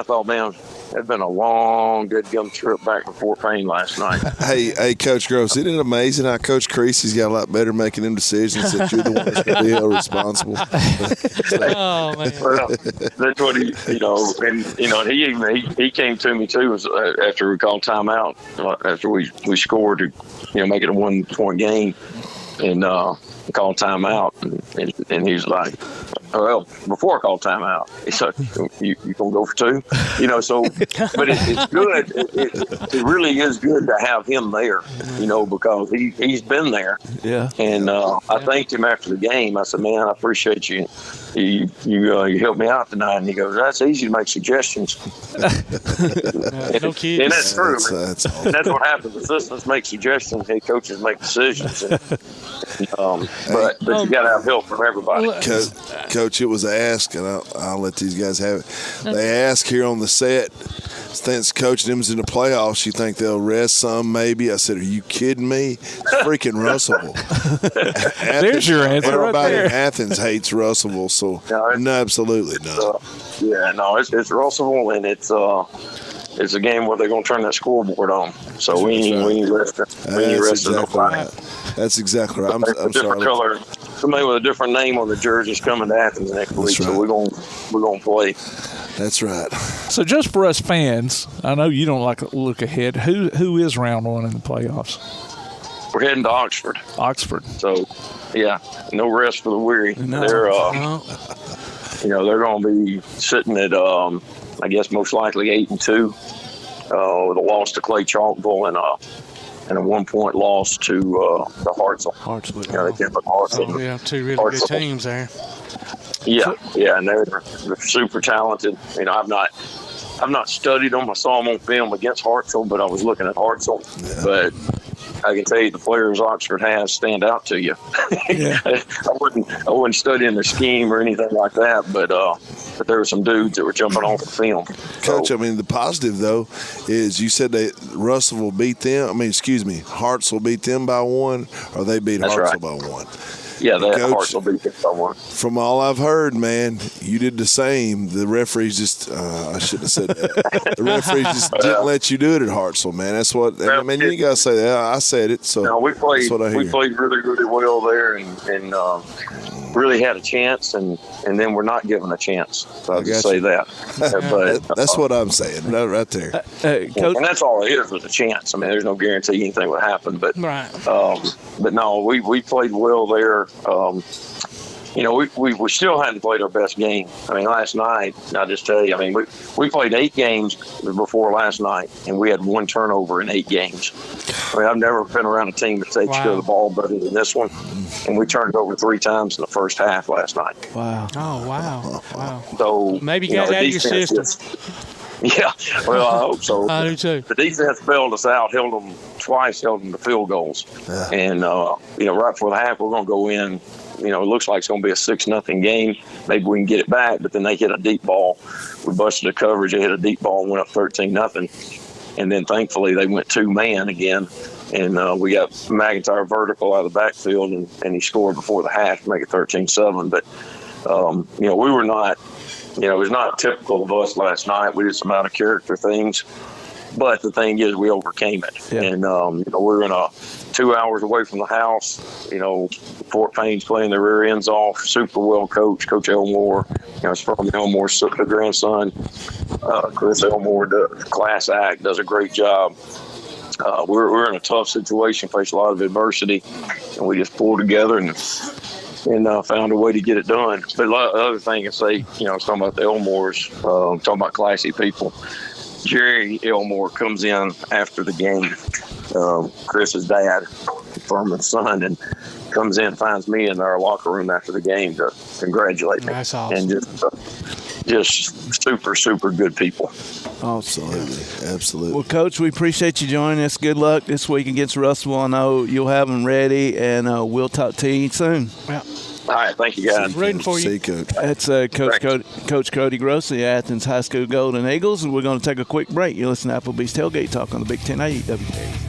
thought, man, it's been a long, good gum trip back from Fort Payne last night. Hey, Coach Gross, isn't it amazing how Coach Creasy's got a lot better making them decisions that you're the one that's going to be held responsible? Oh, man. Well, that's what and he came to me, too, after we called timeout, after we scored to, make it a 1-point game, and called timeout, and he was like, well, before I called timeout, he said, you going to go for 2? So, but it's good. It really is good to have him there, because he's been there. Yeah. And I thanked him after the game. I said, man, I appreciate you. You helped me out tonight. And he goes, that's easy to make suggestions. No kids. And that's true. That's what happens. Assistants make suggestions. Head coaches make decisions. And But you got to have help from everybody. Coach, it was asked, and I'll let these guys have it. They asked here on the set, since Coach them's in the playoffs, you think they'll rest some maybe? I said, are you kidding me? It's freaking Russellville. There's your answer. Everybody right in Athens hates Russellville, so no, absolutely not. It's Russellville, and it's a game where they're going to turn that scoreboard on. So we ain't resting. That's exactly right. I'm different sorry. Color. Somebody with a different name on the jerseys coming to Athens next week. Right. So we're gonna play. That's right. So just for us fans, I know you don't like to look ahead. Who is round one in the playoffs? We're heading to Oxford. So, yeah, no rest for the weary. No. They're they're going to be sitting at I guess most likely 8-2 with a loss to Clay Chalkville and a 1-point loss to the Hartsville. They came from Hartsville. Yeah, two really good teams there. Yeah, and they're super talented. I've not studied them. I saw them on film against Hartsville, but I was looking at Hartsville. Yeah. But I can tell you the players Oxford has stand out to you. Yeah. I wasn't studying their scheme or anything like that, but there were some dudes that were jumping off the film. Coach, the positive though is you said Russellville beat them. Hartsville beat them by 1, or they beat Hartsville by 1. Yeah, Hartsville beat them by 1. From all I've heard, man, you did the same. The referees just I shouldn't have said that. The referees just didn't let you do it at Hartsville, man. That's what you ain't got to say that. I said it. So we played. That's what I hear. We played really, really well there, and really had a chance, and then we're not given a chance. So I'll just say that. But that's what I'm saying right there. Coach, and that's all it is, was a chance. There's no guarantee anything would happen, but but no, we played well there. We still hadn't played our best game. Last night, I'll just tell you, we played 8 games before last night, and we had 1 turnover in 8 games. I've never been around a team that takes care of the ball better than this one, and we turned it over 3 times in the first half last night. Wow. Oh, wow. So maybe get out of your system. Yeah, well, I hope so. I do too. The defense bailed us out, held them to field goals. Yeah. And, right before the half, we're going to go in. It looks like it's going to be a 6-0 game. Maybe we can get it back, but then they hit a deep ball. We busted the coverage. They hit a deep ball and went up 13-0. And then, thankfully, they went 2-man again. And we got McIntyre vertical out of the backfield, and he scored before the half to make it 13-7. But, we were not – it was not typical of us last night. We did some out-of-character things. But the thing is, we overcame it. Yeah. And, we're in 2 hours away from the house. Fort Payne's playing their rear ends off. Super well coached. Coach Elmore, it's from Elmore's grandson. Chris Elmore, the class act, does a great job. We're in a tough situation, face a lot of adversity, and we just pulled together and found a way to get it done. But the other thing I say, talking about the Elmores, talking about classy people. Jerry Elmore comes in after the game, Chris's dad, Furman's son, and comes in, finds me in our locker room after the game to congratulate me. That's awesome. And just super, super good people. Absolutely. Well, Coach, we appreciate you joining us. Good luck this week against Russellville. I know you'll have them ready, and we'll talk to you soon. Yeah. All right, thank you, guys. Rooting for you. See you, Coach. That's Coach Cody Gross, the Athens High School Golden Eagles, and we're going to take a quick break. You listen to Applebee's Tailgate Talk on the Big 1080 WK.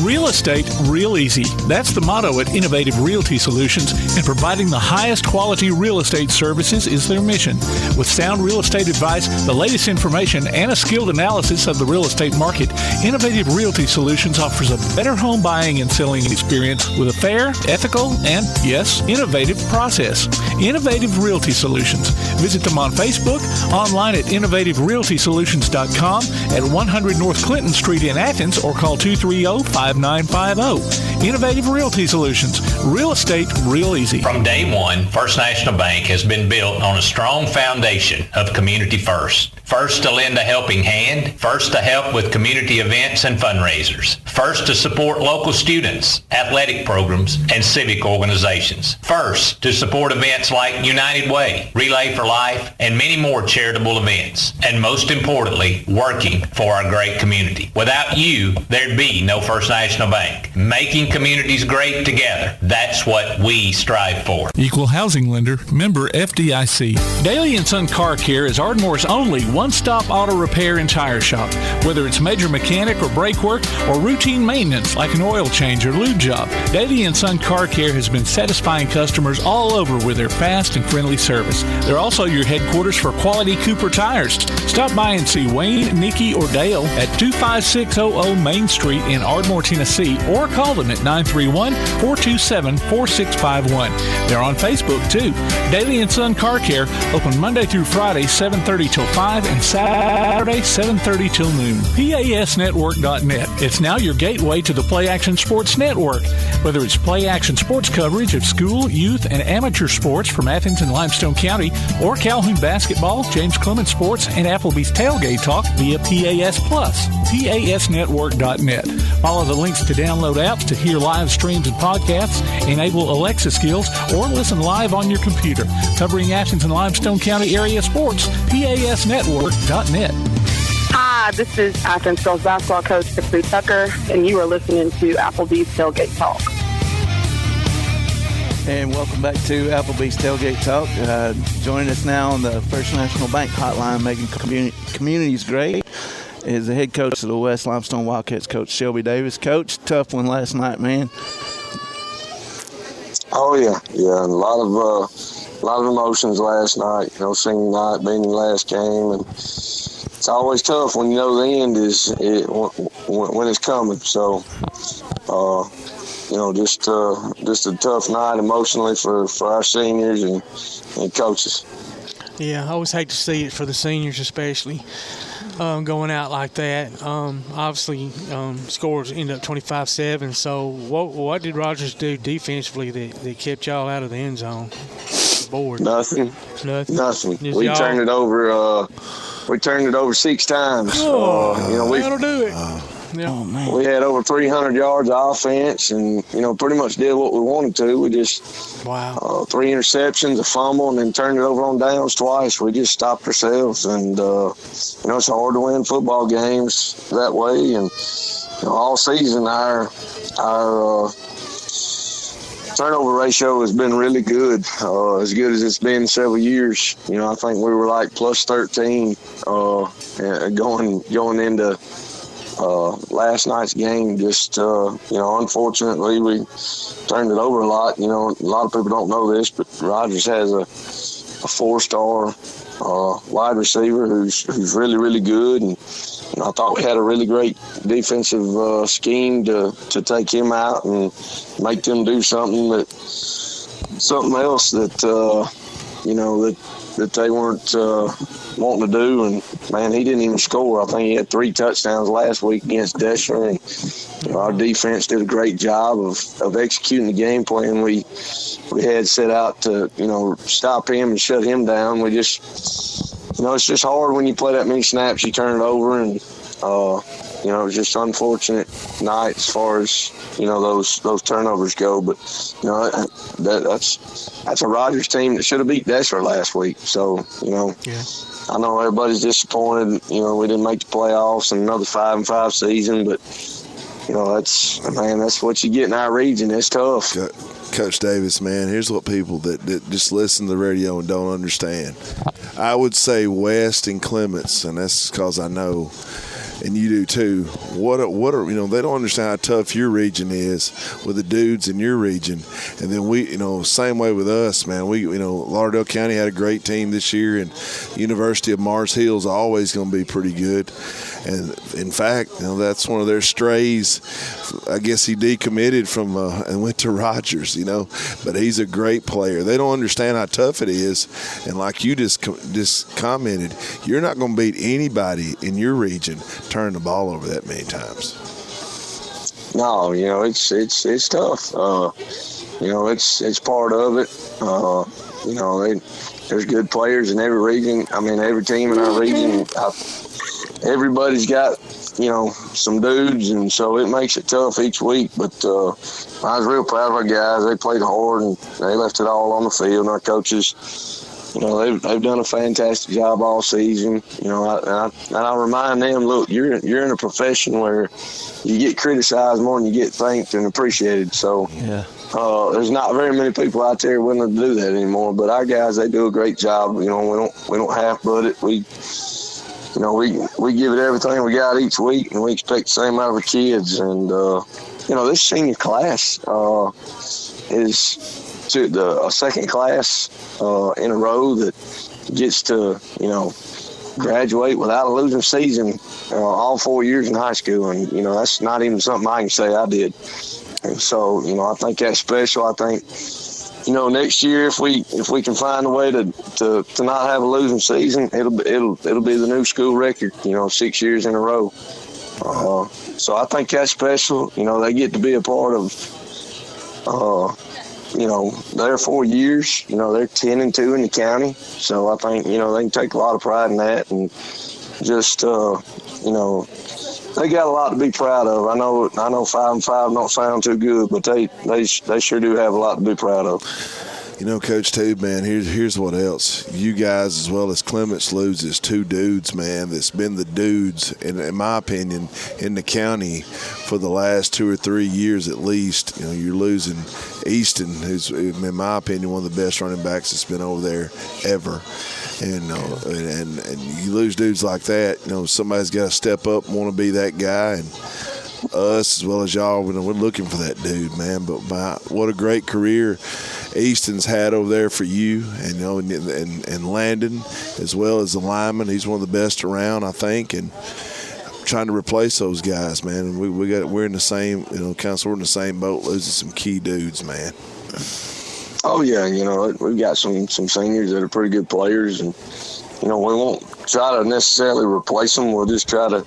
Real estate, real easy. That's the motto at Innovative Realty Solutions, and providing the highest quality real estate services is their mission. With sound real estate advice, the latest information, and a skilled analysis of the real estate market, Innovative Realty Solutions offers a better home buying and selling experience with a fair, ethical, and, yes, innovative process. Innovative Realty Solutions. Visit them on Facebook, online at innovativerealtysolutions.com, at 100 North Clinton Street in Athens, or call 230-5950. Innovative Realty Solutions. Real estate, real easy. From day one, First National Bank has been built on a strong foundation of community first. First to lend a helping hand. First to help with community events and fundraisers. First to support local students, athletic programs, and civic organizations. First to support events like United Way, Relay for Life, and many more charitable events. And most importantly, working for our great community. Without you, there'd be no First National Bank. Making communities great together. That's what we strive for. Equal housing lender, member FDIC. Daly & Son Car Care is Ardmore's only one-stop auto repair and tire shop. Whether it's major mechanic or brake work or routine maintenance like an oil change or lube job, Daly & Son Car Care has been satisfying customers all over with their fast and friendly service. They're also your headquarters for quality Cooper tires. Stop by and see Wayne, Nikki, or Dale at 25600 Main Street in Ardmore, Tennessee, or call them at 931-427-4651. They're on Facebook too. Daly & Son Car Care, open Monday through Friday, 7:30 till 5, and Saturday, 7:30 till noon. PASnetwork.net. It's now your gateway to the Play Action Sports Network. Whether it's Play Action Sports coverage of school, youth, and amateur sports from Athens and Limestone County, or Calhoun basketball, James Clemens Sports, and Applebee's Tailgate Talk via PAS Plus. PASnetwork.net. Follow the links to download apps to hear live streams and podcasts, enable Alexa skills, or listen live on your computer. Covering Athens and Limestone County area sports, PASnetwork.net. Hi, this is Athens girls basketball coach Tiffany Tucker, and you are listening to Applebee's Tailgate Talk. And welcome back to Applebee's Tailgate Talk. Joining us now on the First National Bank hotline, making communities great, is the head coach of the West Limestone Wildcats, Coach Shelby Davis. Coach, tough one last night, man. Oh yeah, a lot of emotions last night. Senior night being the last game, and it's always tough when you know the end when it's coming. So, just a tough night emotionally for our seniors and coaches. Yeah, I always hate to see it for the seniors, especially going out like that. Obviously, scores end up 25-7. So, what did Rogers do defensively that kept y'all out of the end zone? Board. Nothing. We turned it over. We turned it over 6 times. That'll do it. We had over 300 yards of offense, and pretty much did what we wanted to. We just 3 interceptions, a fumble, and then turned it over on downs twice. We just stopped ourselves, and it's hard to win football games that way. And all season, our turnover ratio has been really good, as good as it's been several years. I think we were like plus 13 going into last night's game. Just unfortunately, we turned it over a lot. A lot of people don't know this, but Rogers has a 4-star wide receiver who's really, really good, and I thought we had a really great defensive scheme to take him out and make them do something else that they weren't wanting to do. And man, he didn't even score. I think he had 3 touchdowns last week against Desher, and our defense did a great job of executing the game plan we had set out to stop him and shut him down. We just it's just hard when you play that many snaps, you turn it over, and it was just unfortunate night as far as those turnovers go. But that's a Rogers team that should have beat Desher last week. So I know everybody's disappointed. We didn't make the playoffs in another 5-5 season, but that's what you get in our region. It's tough. Coach Davis, man, here's what people that just listen to the radio and don't understand. I would say West and Clemens, and that's because I know, and you do too. What are they don't understand how tough your region is with the dudes in your region, and then we same way with us, man. We Lauderdale County had a great team this year, and University of Mars Hill is always going to be pretty good. And in fact, that's one of their strays. I guess he decommitted from and went to Rogers, but he's a great player. They don't understand how tough it is, and like you just commented, you're not going to beat anybody in your region turn the ball over that many times. No, it's tough. it's part of it. There's good players in every region. I mean, every team in our region. Everybody's got some dudes, and so it makes it tough each week. But I was real proud of our guys. They played hard and they left it all on the field. And our coaches, they've done a fantastic job all season. And I remind them, look, you're in a profession where you get criticized more than you get thanked and appreciated. So there's not very many people out there willing to do that anymore. But our guys, they do a great job. We don't half-butt it. We give it everything we got each week, and we expect the same out of our kids. And this senior class is a second class in a row that gets to graduate without a losing season all 4 years in high school, and that's not even something I can say I did. And so I think that's special. I think next year if we can find a way to not have a losing season, it'll be the new school record. 6 years in a row. So I think that's special. They get to be a part of their 4 years. They're 10-2 in the county. So I think, they can take a lot of pride in that, and just, they got a lot to be proud of. I know 5-5 don't sound too good, but they sure do have a lot to be proud of. Coach Tube, man, here's what else. You guys, as well as Clemens, loses two dudes, man, that's been the dudes, in my opinion, in the county for the last 2 or 3 years at least. You're losing Easton, who's, in my opinion, one of the best running backs that's been over there ever. And you lose dudes like that, somebody's got to step up and want to be that guy. And us, as well as y'all, we're looking for that dude, man. But what a great career Easton's had over there for you, and Landon, as well as the lineman. He's one of the best around, I think, and trying to replace those guys, man. And we're in the same, kind of sort of in the same boat, losing some key dudes, man. Oh yeah, we've got some seniors that are pretty good players, and we won't try to necessarily replace them. We'll just try to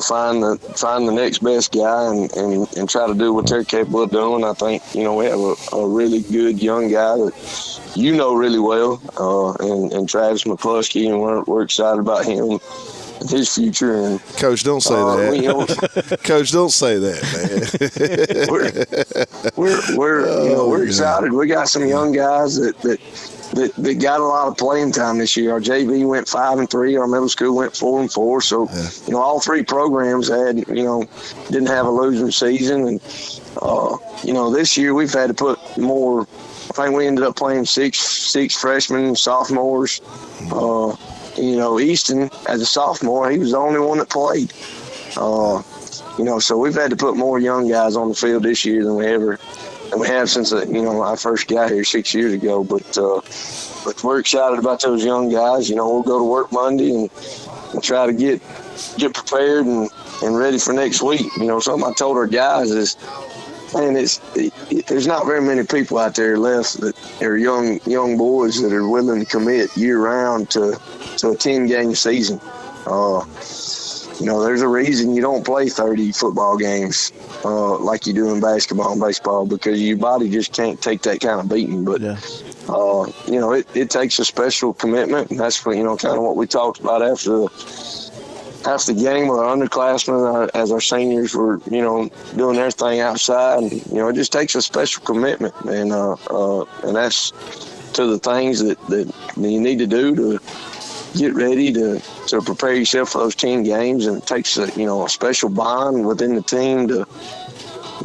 find the next best guy and try to do what they're capable of doing. I think we have a really good young guy that really well, and Travis McCluskey, and we're excited about him and his future. And Coach, don't say that. Coach, don't say that, man. We're excited. We got some young guys that got a lot of playing time this year. Our JV went 5-3. Our middle school went 4-4. So, all three programs didn't have a losing season. And, this year we've had to put more. I think we ended up playing six freshmen, sophomores. Easton, as a sophomore, he was the only one that played. So we've had to put more young guys on the field this year than we have since I first got here 6 years ago. But we're excited about those young guys. We'll go to work Monday and try to get prepared and ready for next week. Something I told our guys is, man, there's not very many people out there left that are young boys that are willing to commit year round to a 10-game season. There's a reason you don't play 30 football games like you do in basketball and baseball, because your body just can't take that kind of beating. But, it takes a special commitment, and that's kind of what we talked about after the game with our underclassmen, as our seniors were, doing their thing outside. And, it just takes a special commitment, and that's to the things that you need to do to get ready to prepare yourself for those 10 games. And it takes a special bond within the team to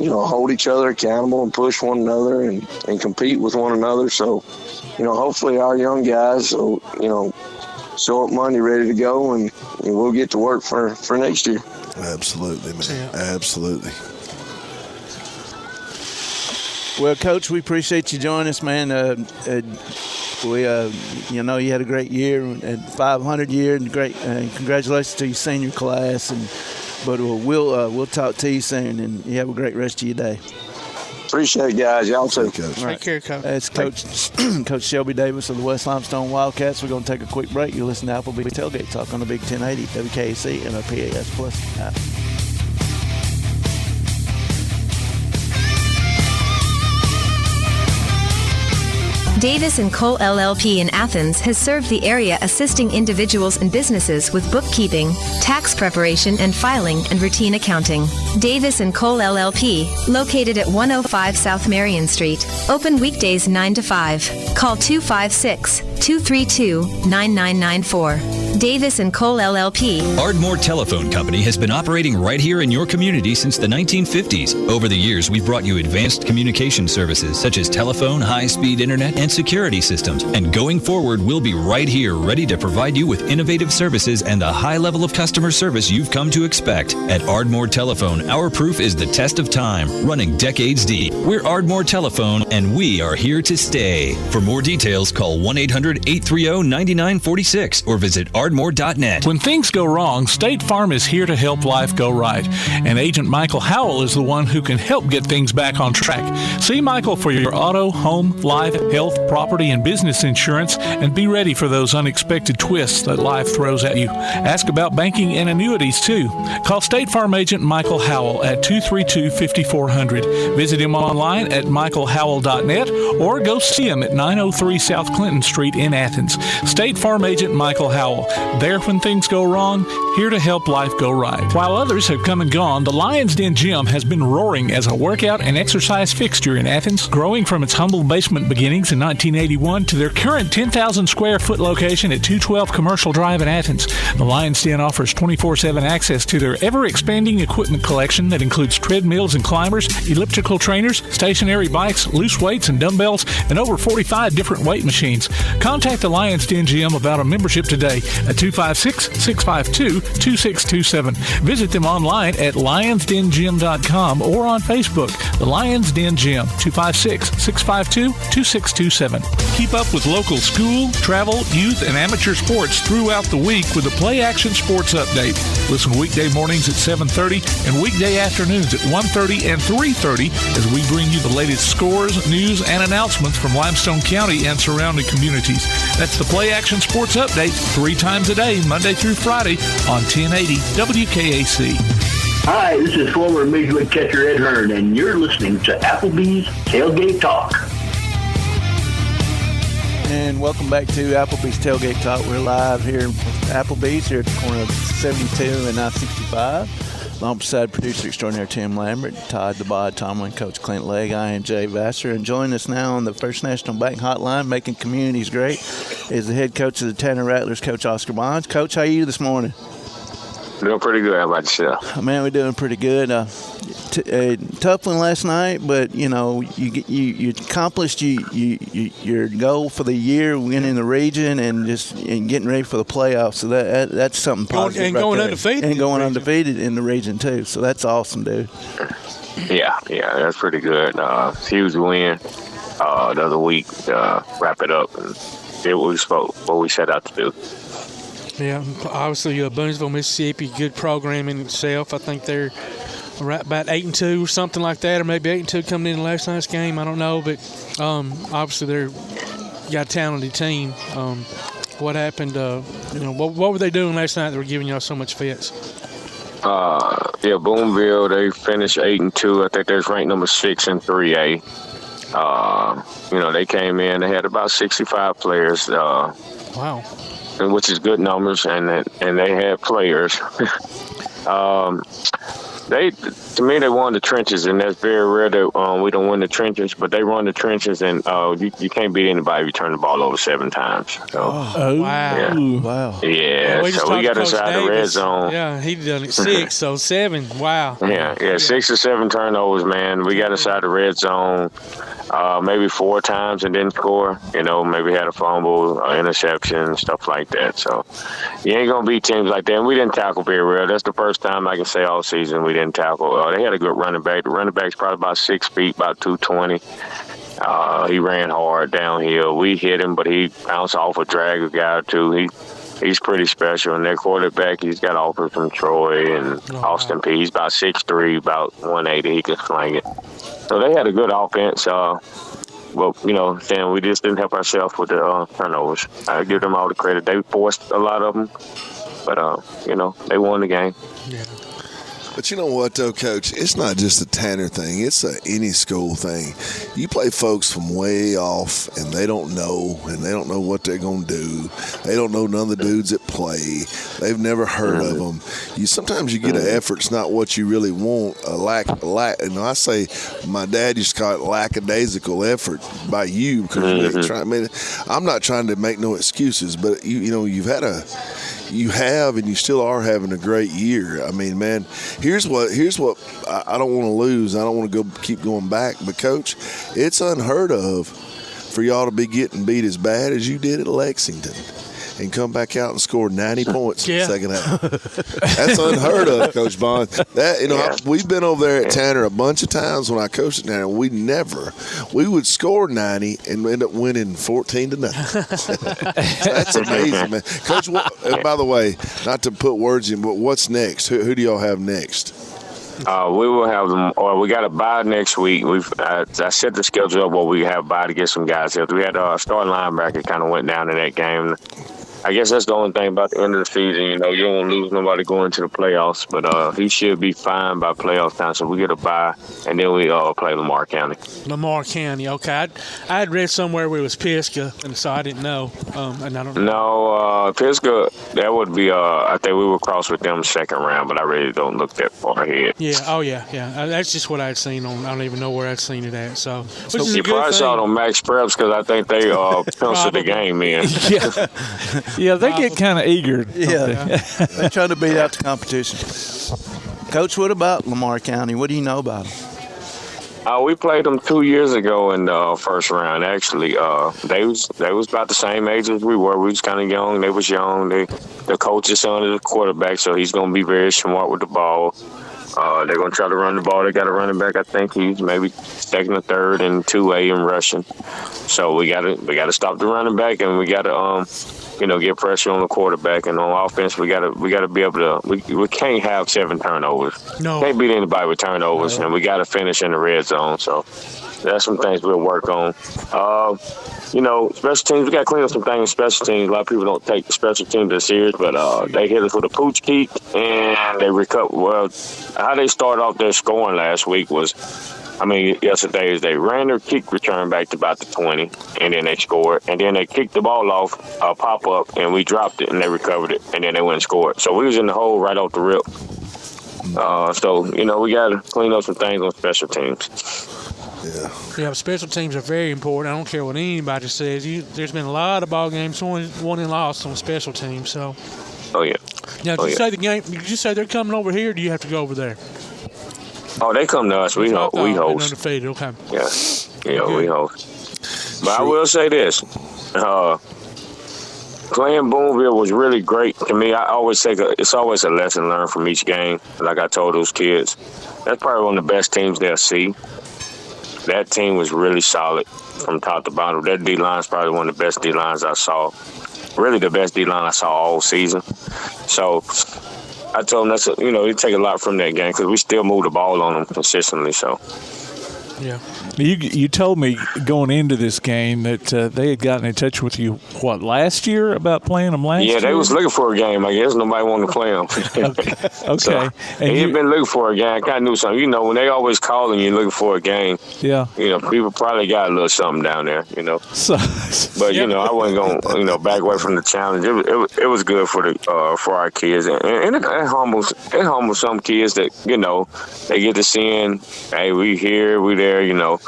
hold each other accountable and push one another and compete with one another. So hopefully our young guys will show up Monday ready to go, and we'll get to work for next year. Absolutely, man. Yeah. Absolutely. Well, Coach, we appreciate you joining us, man. We, you had a great year, and 500 year, and great. Congratulations to your senior class, but we'll talk to you soon, and you have a great rest of your day. Appreciate it, guys. Y'all too. Take care, Coach. That's Coach Shelby Davis of the West Limestone Wildcats. We're going to take a quick break. You'll listen to Applebee's Tailgate Talk on the Big 1080 WKAC and our PAS Plus app. Davis & Cole LLP in Athens has served the area assisting individuals and businesses with bookkeeping, tax preparation and filing, and routine accounting. Davis & Cole LLP, located at 105 South Marion Street. Open weekdays 9 to 5. Call 256-232-9994. Davis & Cole LLP. Ardmore Telephone Company has been operating right here in your community since the 1950s. Over the years, we've brought you advanced communication services such as telephone, high-speed internet, and security systems. And going forward, we'll be right here ready to provide you with innovative services and the high level of customer service you've come to expect. At Ardmore Telephone, our proof is the test of time, running decades deep. We're Ardmore Telephone, and we are here to stay. For more details, call 1-800-830-9946 or visit ardmore.net. When things go wrong, State Farm is here to help life go right. And Agent Michael Howell is the one who can help get things back on track. See Michael for your auto, home, life, health, property, and business insurance, and be ready for those unexpected twists that life throws at you. Ask about banking and annuities, too. Call State Farm Agent Michael Howell at 232-5400. Visit him online at michaelhowell.net or go see him at 903 South Clinton Street in Athens. State Farm Agent Michael Howell. There when things go wrong, here to help life go right. While others have come and gone, the Lions Den Gym has been roaring as a workout and exercise fixture in Athens, growing from its humble basement beginnings in 1981 to their current 10,000 square foot location at 212 Commercial Drive in Athens. The Lions Den offers 24/7 access to their ever-expanding equipment collection that includes treadmills and climbers, elliptical trainers, stationary bikes, loose weights and dumbbells, and over 45 different weight machines. Contact the Lions Den Gym about a membership today at 256-652-2627. Visit them online at lionsdengym.com or on Facebook. The Lions Den Gym, 256-652-2627. Keep up with local school, travel, youth, and amateur sports throughout the week with the Play Action Sports Update. Listen weekday mornings at 7:30 and weekday afternoons at 1:30 and 3:30 as we bring you the latest scores, news, and announcements from Limestone County and surrounding communities. That's the Play Action Sports Update 3 times a day, Monday through Friday on 1080 WKAC. Hi, this is former Major League catcher Ed Hearn, and you're listening to Applebee's Tailgate Talk. And welcome back to Applebee's Tailgate Talk. We're live here at Applebee's here at the corner of 72 and I-65. Alongside producer extraordinaire Tim Lambert, Todd DeBod, Tomlin, Coach Clint Legg, I am Jay Vassar. And joining us now on the First National Bank Hotline, making communities great, is the head coach of the Tanner Rattlers, Coach Oscar Bonds. Coach, how are you this morning? Doing pretty good. How about yourself? Man, we're doing pretty good. Tough one last night, but you know you accomplished your goal for the year, winning the region and getting ready for the playoffs. So that's something positive. And going undefeated. And going undefeated in the region too. So that's awesome, dude. Yeah, that's pretty good. Huge win the other week. Wrap it up and did what we set out to do. Yeah, obviously Boonesville, Mississippi, good program in itself. I think they're right about 8-2 or something like that, or maybe 8-2 coming in last night's game. I don't know, but obviously they're got a talented team. What happened? What were they doing last night that were giving y'all so much fits? Boonville, they finished 8-2. I think they was ranked number 6 in 3A. They came in. They had about 65 players. Wow. Which is good numbers, and they had players. To me, they won the trenches, and that's very rare that we don't win the trenches. But they run the trenches, and you can't beat anybody if you turn the ball over 7 times. So, wow! Yeah. Wow! Yeah, so we got inside the red zone. Yeah, he done it 6, so 7. Wow! Yeah, 6 or 7 turnovers, man. We got inside the red zone. Maybe 4 times and didn't score. Maybe had a fumble, interception, stuff like that. So you ain't going to beat teams like that. And we didn't tackle very well. That's the first time I can say all season we didn't tackle. They had a good running back. The running back's probably about 6 feet, about 220. He ran hard downhill. We hit him, but he bounced off a drag a guy or two. He's pretty special. And their quarterback, he's got offers from Troy and Austin P. He's about 6'3", about 180. He can sling it. So they had a good offense. Then we just didn't help ourselves with the turnovers. I give them all the credit. They forced a lot of them, but they won the game. Yeah. But you know what, though, Coach? It's not just a Tanner thing. It's any school thing. You play folks from way off, and they don't know what they're going to do. They don't know none of the dudes that play. They've never heard of them. Sometimes you get an effort. It's not what you really want. I say my dad used to call it lackadaisical effort by you because I'm not trying to make no excuses, but you have and you still are having a great year. I mean, man, here's what I don't want to lose. I don't want to keep going back, but Coach, it's unheard of for y'all to be getting beat as bad as you did at Lexington and come back out and score 90 points in the second half. That's unheard of, Coach Bond. We've been over there at Tanner a bunch of times when I coached at Tanner. We would score 90 and end up winning 14-0. That's amazing, man. Coach, by the way, not to put words in, but what's next? Who do y'all have next? We will have them, or we got a bye next week. I set the schedule up where we have a bye to get some guys here. We had our starting linebacker kind of went down in that game. I guess that's the only thing about the end of the season. You don't want to lose nobody going to the playoffs, but he should be fine by playoff time. So we get a bye, and then we play Lamar County. Lamar County, okay. I had read somewhere where it was Pisgah, and so I didn't know. And I don't know. No, Pisgah, that would be. I think we would cross with them second round, but I really don't look that far ahead. Yeah. Oh yeah. That's just what I'd seen on. I don't even know where I'd seen it at. So you probably saw it on Max Preps because I think they penciled the game in. Yeah, they get kind of eager. Yeah, they're trying to beat out the competition. Coach, what about Lamar County? What do you know about them? We played them 2 years ago in the first round. Actually, they was about the same age as we were. We was kind of young. They was young. The coach's son is a quarterback, so he's going to be very smart with the ball. They're going to try to run the ball. They got a running back. I think he's maybe second or third in 2A in rushing. So we got to stop the running back, and we got to get pressure on the quarterback. And on offense, we got to be able to. We can't have 7 turnovers. No, can't beat anybody with turnovers, and we got to finish in the red zone. So that's some things we'll work on. Special teams, we got to clean up some things in special teams. A lot of people don't take the special teams as serious, but they hit us with a pooch kick, and they recover. Well, how they started off their scoring last week was, yesterday is they ran their kick return back to about the 20, and then they scored. And then they kicked the ball off, pop-up, and we dropped it, and they recovered it, and then they went and scored. So we was in the hole right off the rip. We got to clean up some things on special teams. Yeah, special teams are very important. I don't care what anybody says. There's been a lot of ball games won and lost on special teams. So. Oh yeah. Now, did you say the game? Did you say they're coming over here? Or do you have to go over there? Oh, they come to us. We host. Undefeated. Okay. Yeah, we host. But I will say this: playing Boonville was really great to me. I always say it's always a lesson learned from each game. Like I told those kids, that's probably one of the best teams they'll see. That team was really solid from top to bottom. That D-line is probably one of the best D-lines I saw. Really the best D-line I saw all season. So I told them you take a lot from that game because we still move the ball on them consistently. So. Yeah. You told me going into this game that they had gotten in touch with you, last year about playing them last year? Yeah, they was looking for a game. I guess nobody wanted to play them. Okay. So, and you've been looking for a game. I kind of knew something. When they always call and you're looking for a game, people probably got a little something down there, So, but, I wasn't going to back away from the challenge. It was good for our kids. And it humbles some kids that, they get to seeing, hey, we here, we there, A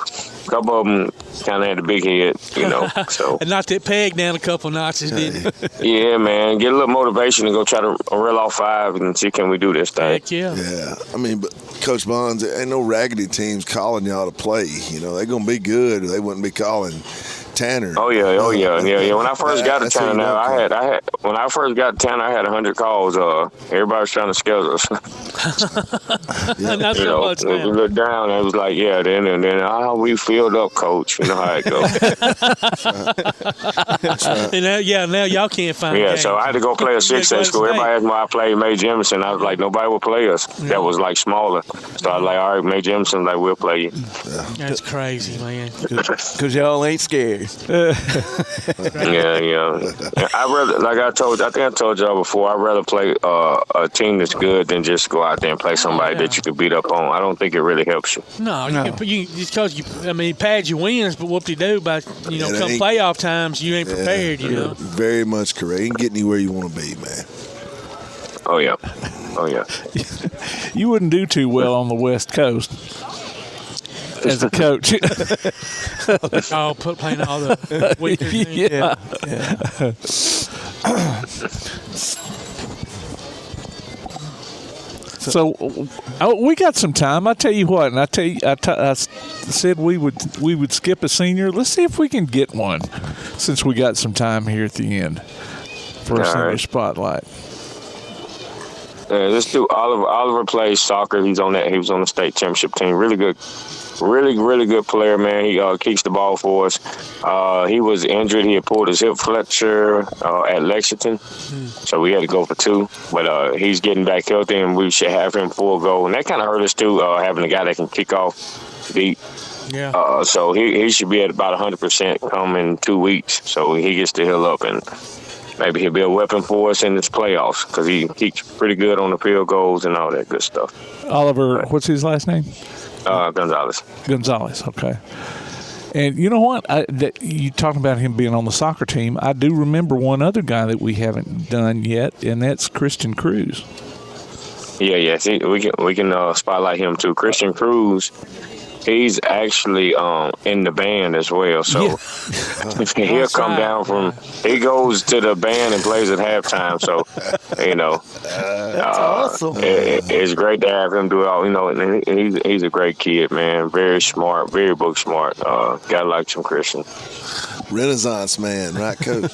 couple of them kind of had a big head, So and knocked that peg down a couple notches, didn't it? Yeah, man. Get a little motivation and go try to reel off 5 and see can we do this thing. Heck yeah. Yeah. But Coach Bonds, ain't no raggedy teams calling y'all to play. They're gonna be good. Or they wouldn't be calling Tanner. Oh yeah. When I first got to Tanner, I had 100 calls. Everybody was trying to schedule us. Not so much now. We looked down and it was like, then we filled up, coach. You know how it goes. And now y'all can't find. Yeah, so I had to go play a 6A school. Everybody asked me why I played May Jemison. I was like, nobody will play us. Yeah. That was like smaller. So I was like, all right, May Jemison, we'll play you. That's crazy, man. Because y'all ain't scared. I rather, like I think I told y'all before, I'd rather play a team that's good than just go out there and play somebody that you could beat up on. I don't think it really helps you. No. Just because pads your wins, but whoop-de-doo by come playoff times, you ain't prepared. Very much correct. You can get anywhere you want to be, man. Oh yeah. You wouldn't do too well on the West Coast as a coach. Playing all the weekend. Yeah. So we got some time. I tell you what, and I said we would skip a senior. Let's see if we can get one, since we got some time here at the end for a senior spotlight. Let's do Oliver. Oliver plays soccer. He was on the state championship team. Really good player, man. He kicks the ball for us. He was injured. He had pulled his hip flexor at Lexington, so we had to go for 2. But he's getting back healthy, and we should have him full go. And that kind of hurt us too, having a guy that can kick off deep. Yeah. So he should be at about 100% come in 2 weeks. So he gets to heal up, and maybe he'll be a weapon for us in this playoffs because he kicks pretty good on the field goals and all that good stuff. Oliver, what's his last name? Gonzalez. Okay. And you know what? You talking about him being on the soccer team. I do remember one other guy that we haven't done yet, and that's Christian Cruz. Yeah. See, we can spotlight him too. Christian Cruz. He's actually in the band as well, so he'll come down he goes to the band and plays at halftime. So, that's awesome. It's great to have him do it all. And he's a great kid, man. Very smart, very book smart. Gotta like some Christian. Renaissance man, right, Coach?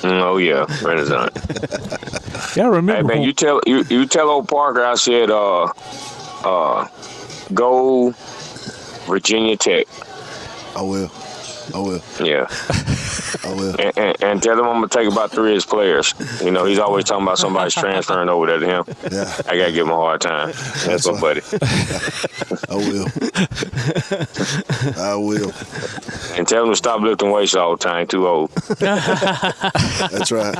Oh yeah, Renaissance. Yeah, I remember. Hey man, you tell old Parker I said go Virginia Tech. I will. Yeah. I will. And tell him I'm going to take about 3 of his players. He's always talking about somebody's transferring over there to him. Yeah. I got to give him a hard time. That's my buddy. I will. And tell him to stop lifting weights all the time. Too old. That's right.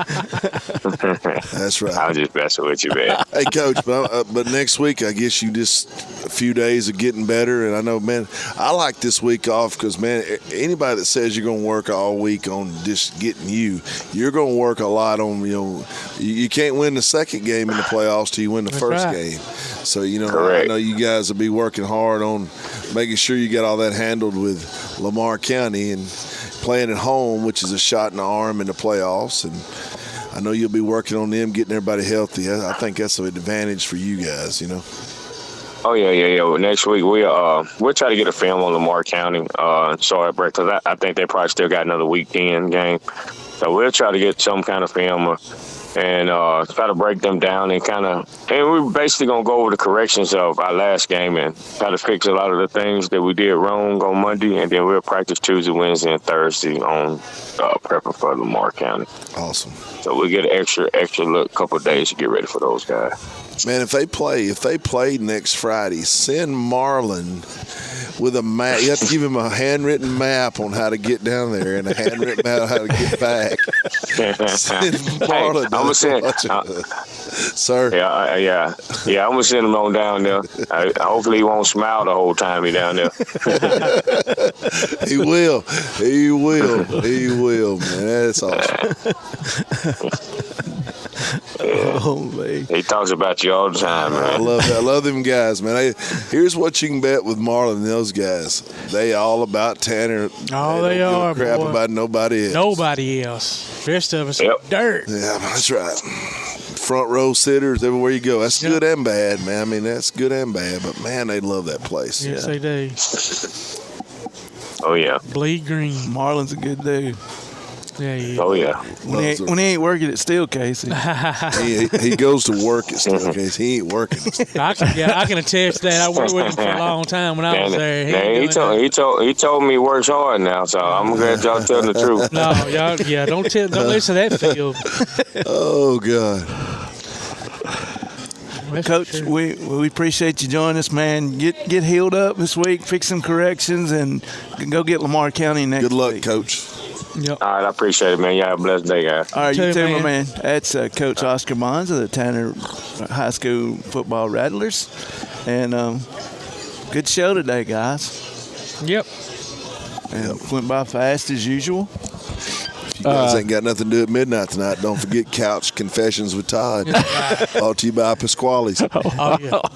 I'm just messing with you, man. Hey, Coach, but next week, I guess you just a few days of getting better. And I know, man, I like this week off because, man, anybody that says you're going to work all week on just getting you're going to work a lot on, you can't win the second game in the playoffs till you win the first game. So, Correct. I know you guys will be working hard on making sure you get all that handled with Lamar County and playing at home, which is a shot in the arm in the playoffs. And I know you'll be working on them, getting everybody healthy. I think that's an advantage for you guys, Oh, yeah. Well, next week, we'll try to get a film on Lamar County. Sorry, Brett, because I think they probably still got another weekend game. So we'll try to get some kind of film and try to break them down and we're basically going to go over the corrections of our last game and try to fix a lot of the things that we did wrong on Monday, and then we'll practice Tuesday, Wednesday, and Thursday on prepping for Lamar County. Awesome. So we'll get an extra look, couple of days to get ready for those guys. Man, if they play next Friday, send Marlon with a map. You have to give him a handwritten map on how to get down there and a handwritten map on how to get back. Send Marlon. I'm gonna send, sir. Yeah. I'm gonna send him on down there. Hopefully, he won't smile the whole time he's down there. He will. Man, that's awesome. Oh, man. He talks about you all the time, man. I love them guys, man. Here's what you can bet with Marlon and those guys. They all about Tanner. Oh, they are. Crap boy. about nobody else. Nobody else. Rest of us are dirt. Yeah, that's right. Front row sitters everywhere you go. That's good and bad, man. I mean, that's good and bad. But, man, they love that place. Yes, they do. Oh, yeah. Bleed green. Marlon's a good dude. Yeah, he is. Oh, yeah. When he ain't working at Steelcase. he goes to work at Steelcase. He ain't working. I can attest that. I worked with him for a long time when I was there. He told me he works hard now, so I'm glad y'all telling the truth. No, y'all, don't listen to that field. Oh, God. Coach, we appreciate you joining us, man. Get healed up this week, fix some corrections, and go get Lamar County next week. Good luck, Coach. Yep. All right, I appreciate it, man. Y'all have a blessed day, guys. All right, you too, my man. That's Coach Oscar Bonds of the Tanner High School Football Rattlers. And good show today, guys. Yep. And went by fast as usual. You guys ain't got nothing to do at midnight tonight. Don't forget Couch Confessions with Todd. Brought to you by Pasquale's.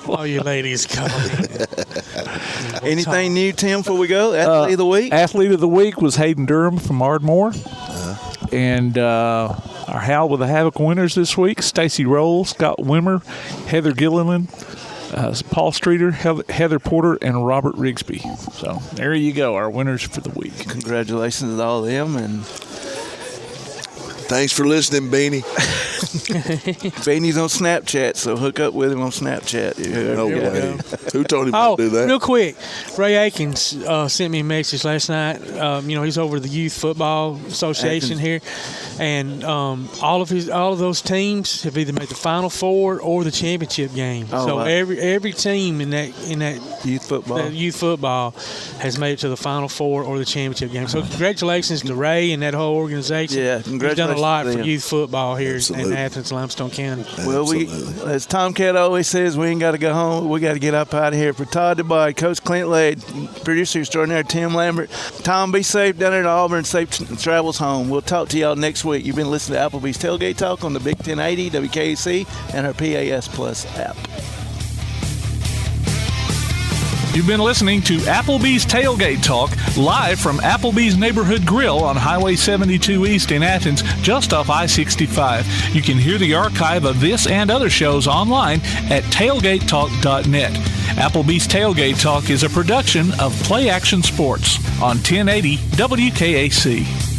All you ladies come. Anything new, Tim, before we go? Athlete of the week? Athlete of the week was Hayden Durham from Ardmore. And our Howl with the Havoc winners this week, Stacy Roll, Scott Wimmer, Heather Gilliland, Paul Streeter, Heather Porter, and Robert Rigsby. So there you go, our winners for the week. Congratulations to all of them. And thanks for listening, Beanie. Beanie's on Snapchat, so hook up with him on Snapchat. No way. Who told him to do that? Real quick, Ray Akins sent me a message last night. He's over the Youth Football Association here, and all of those teams have either made the Final Four or the championship game. Oh, wow. every team in that youth football has made it to the Final Four or the championship game. So congratulations to Ray and that whole organization. Yeah, You've congratulations. done a lot for them. youth football here in Athens, Limestone County. Well, as Tomcat always says, we ain't got to go home. We got to get up out of here. For Todd DeBody, Coach Clint Lade, producer extraordinaire Tim Lambert. Tom, be safe down there in Auburn. Safe travels home. We'll talk to y'all next week. You've been listening to Applebee's Tailgate Talk on the Big 1080 WKAC and our PAS Plus app. You've been listening to Applebee's Tailgate Talk, live from Applebee's Neighborhood Grill on Highway 72 East in Athens, just off I-65. You can hear the archive of this and other shows online at tailgatetalk.net. Applebee's Tailgate Talk is a production of Play Action Sports on 1080 WKAC.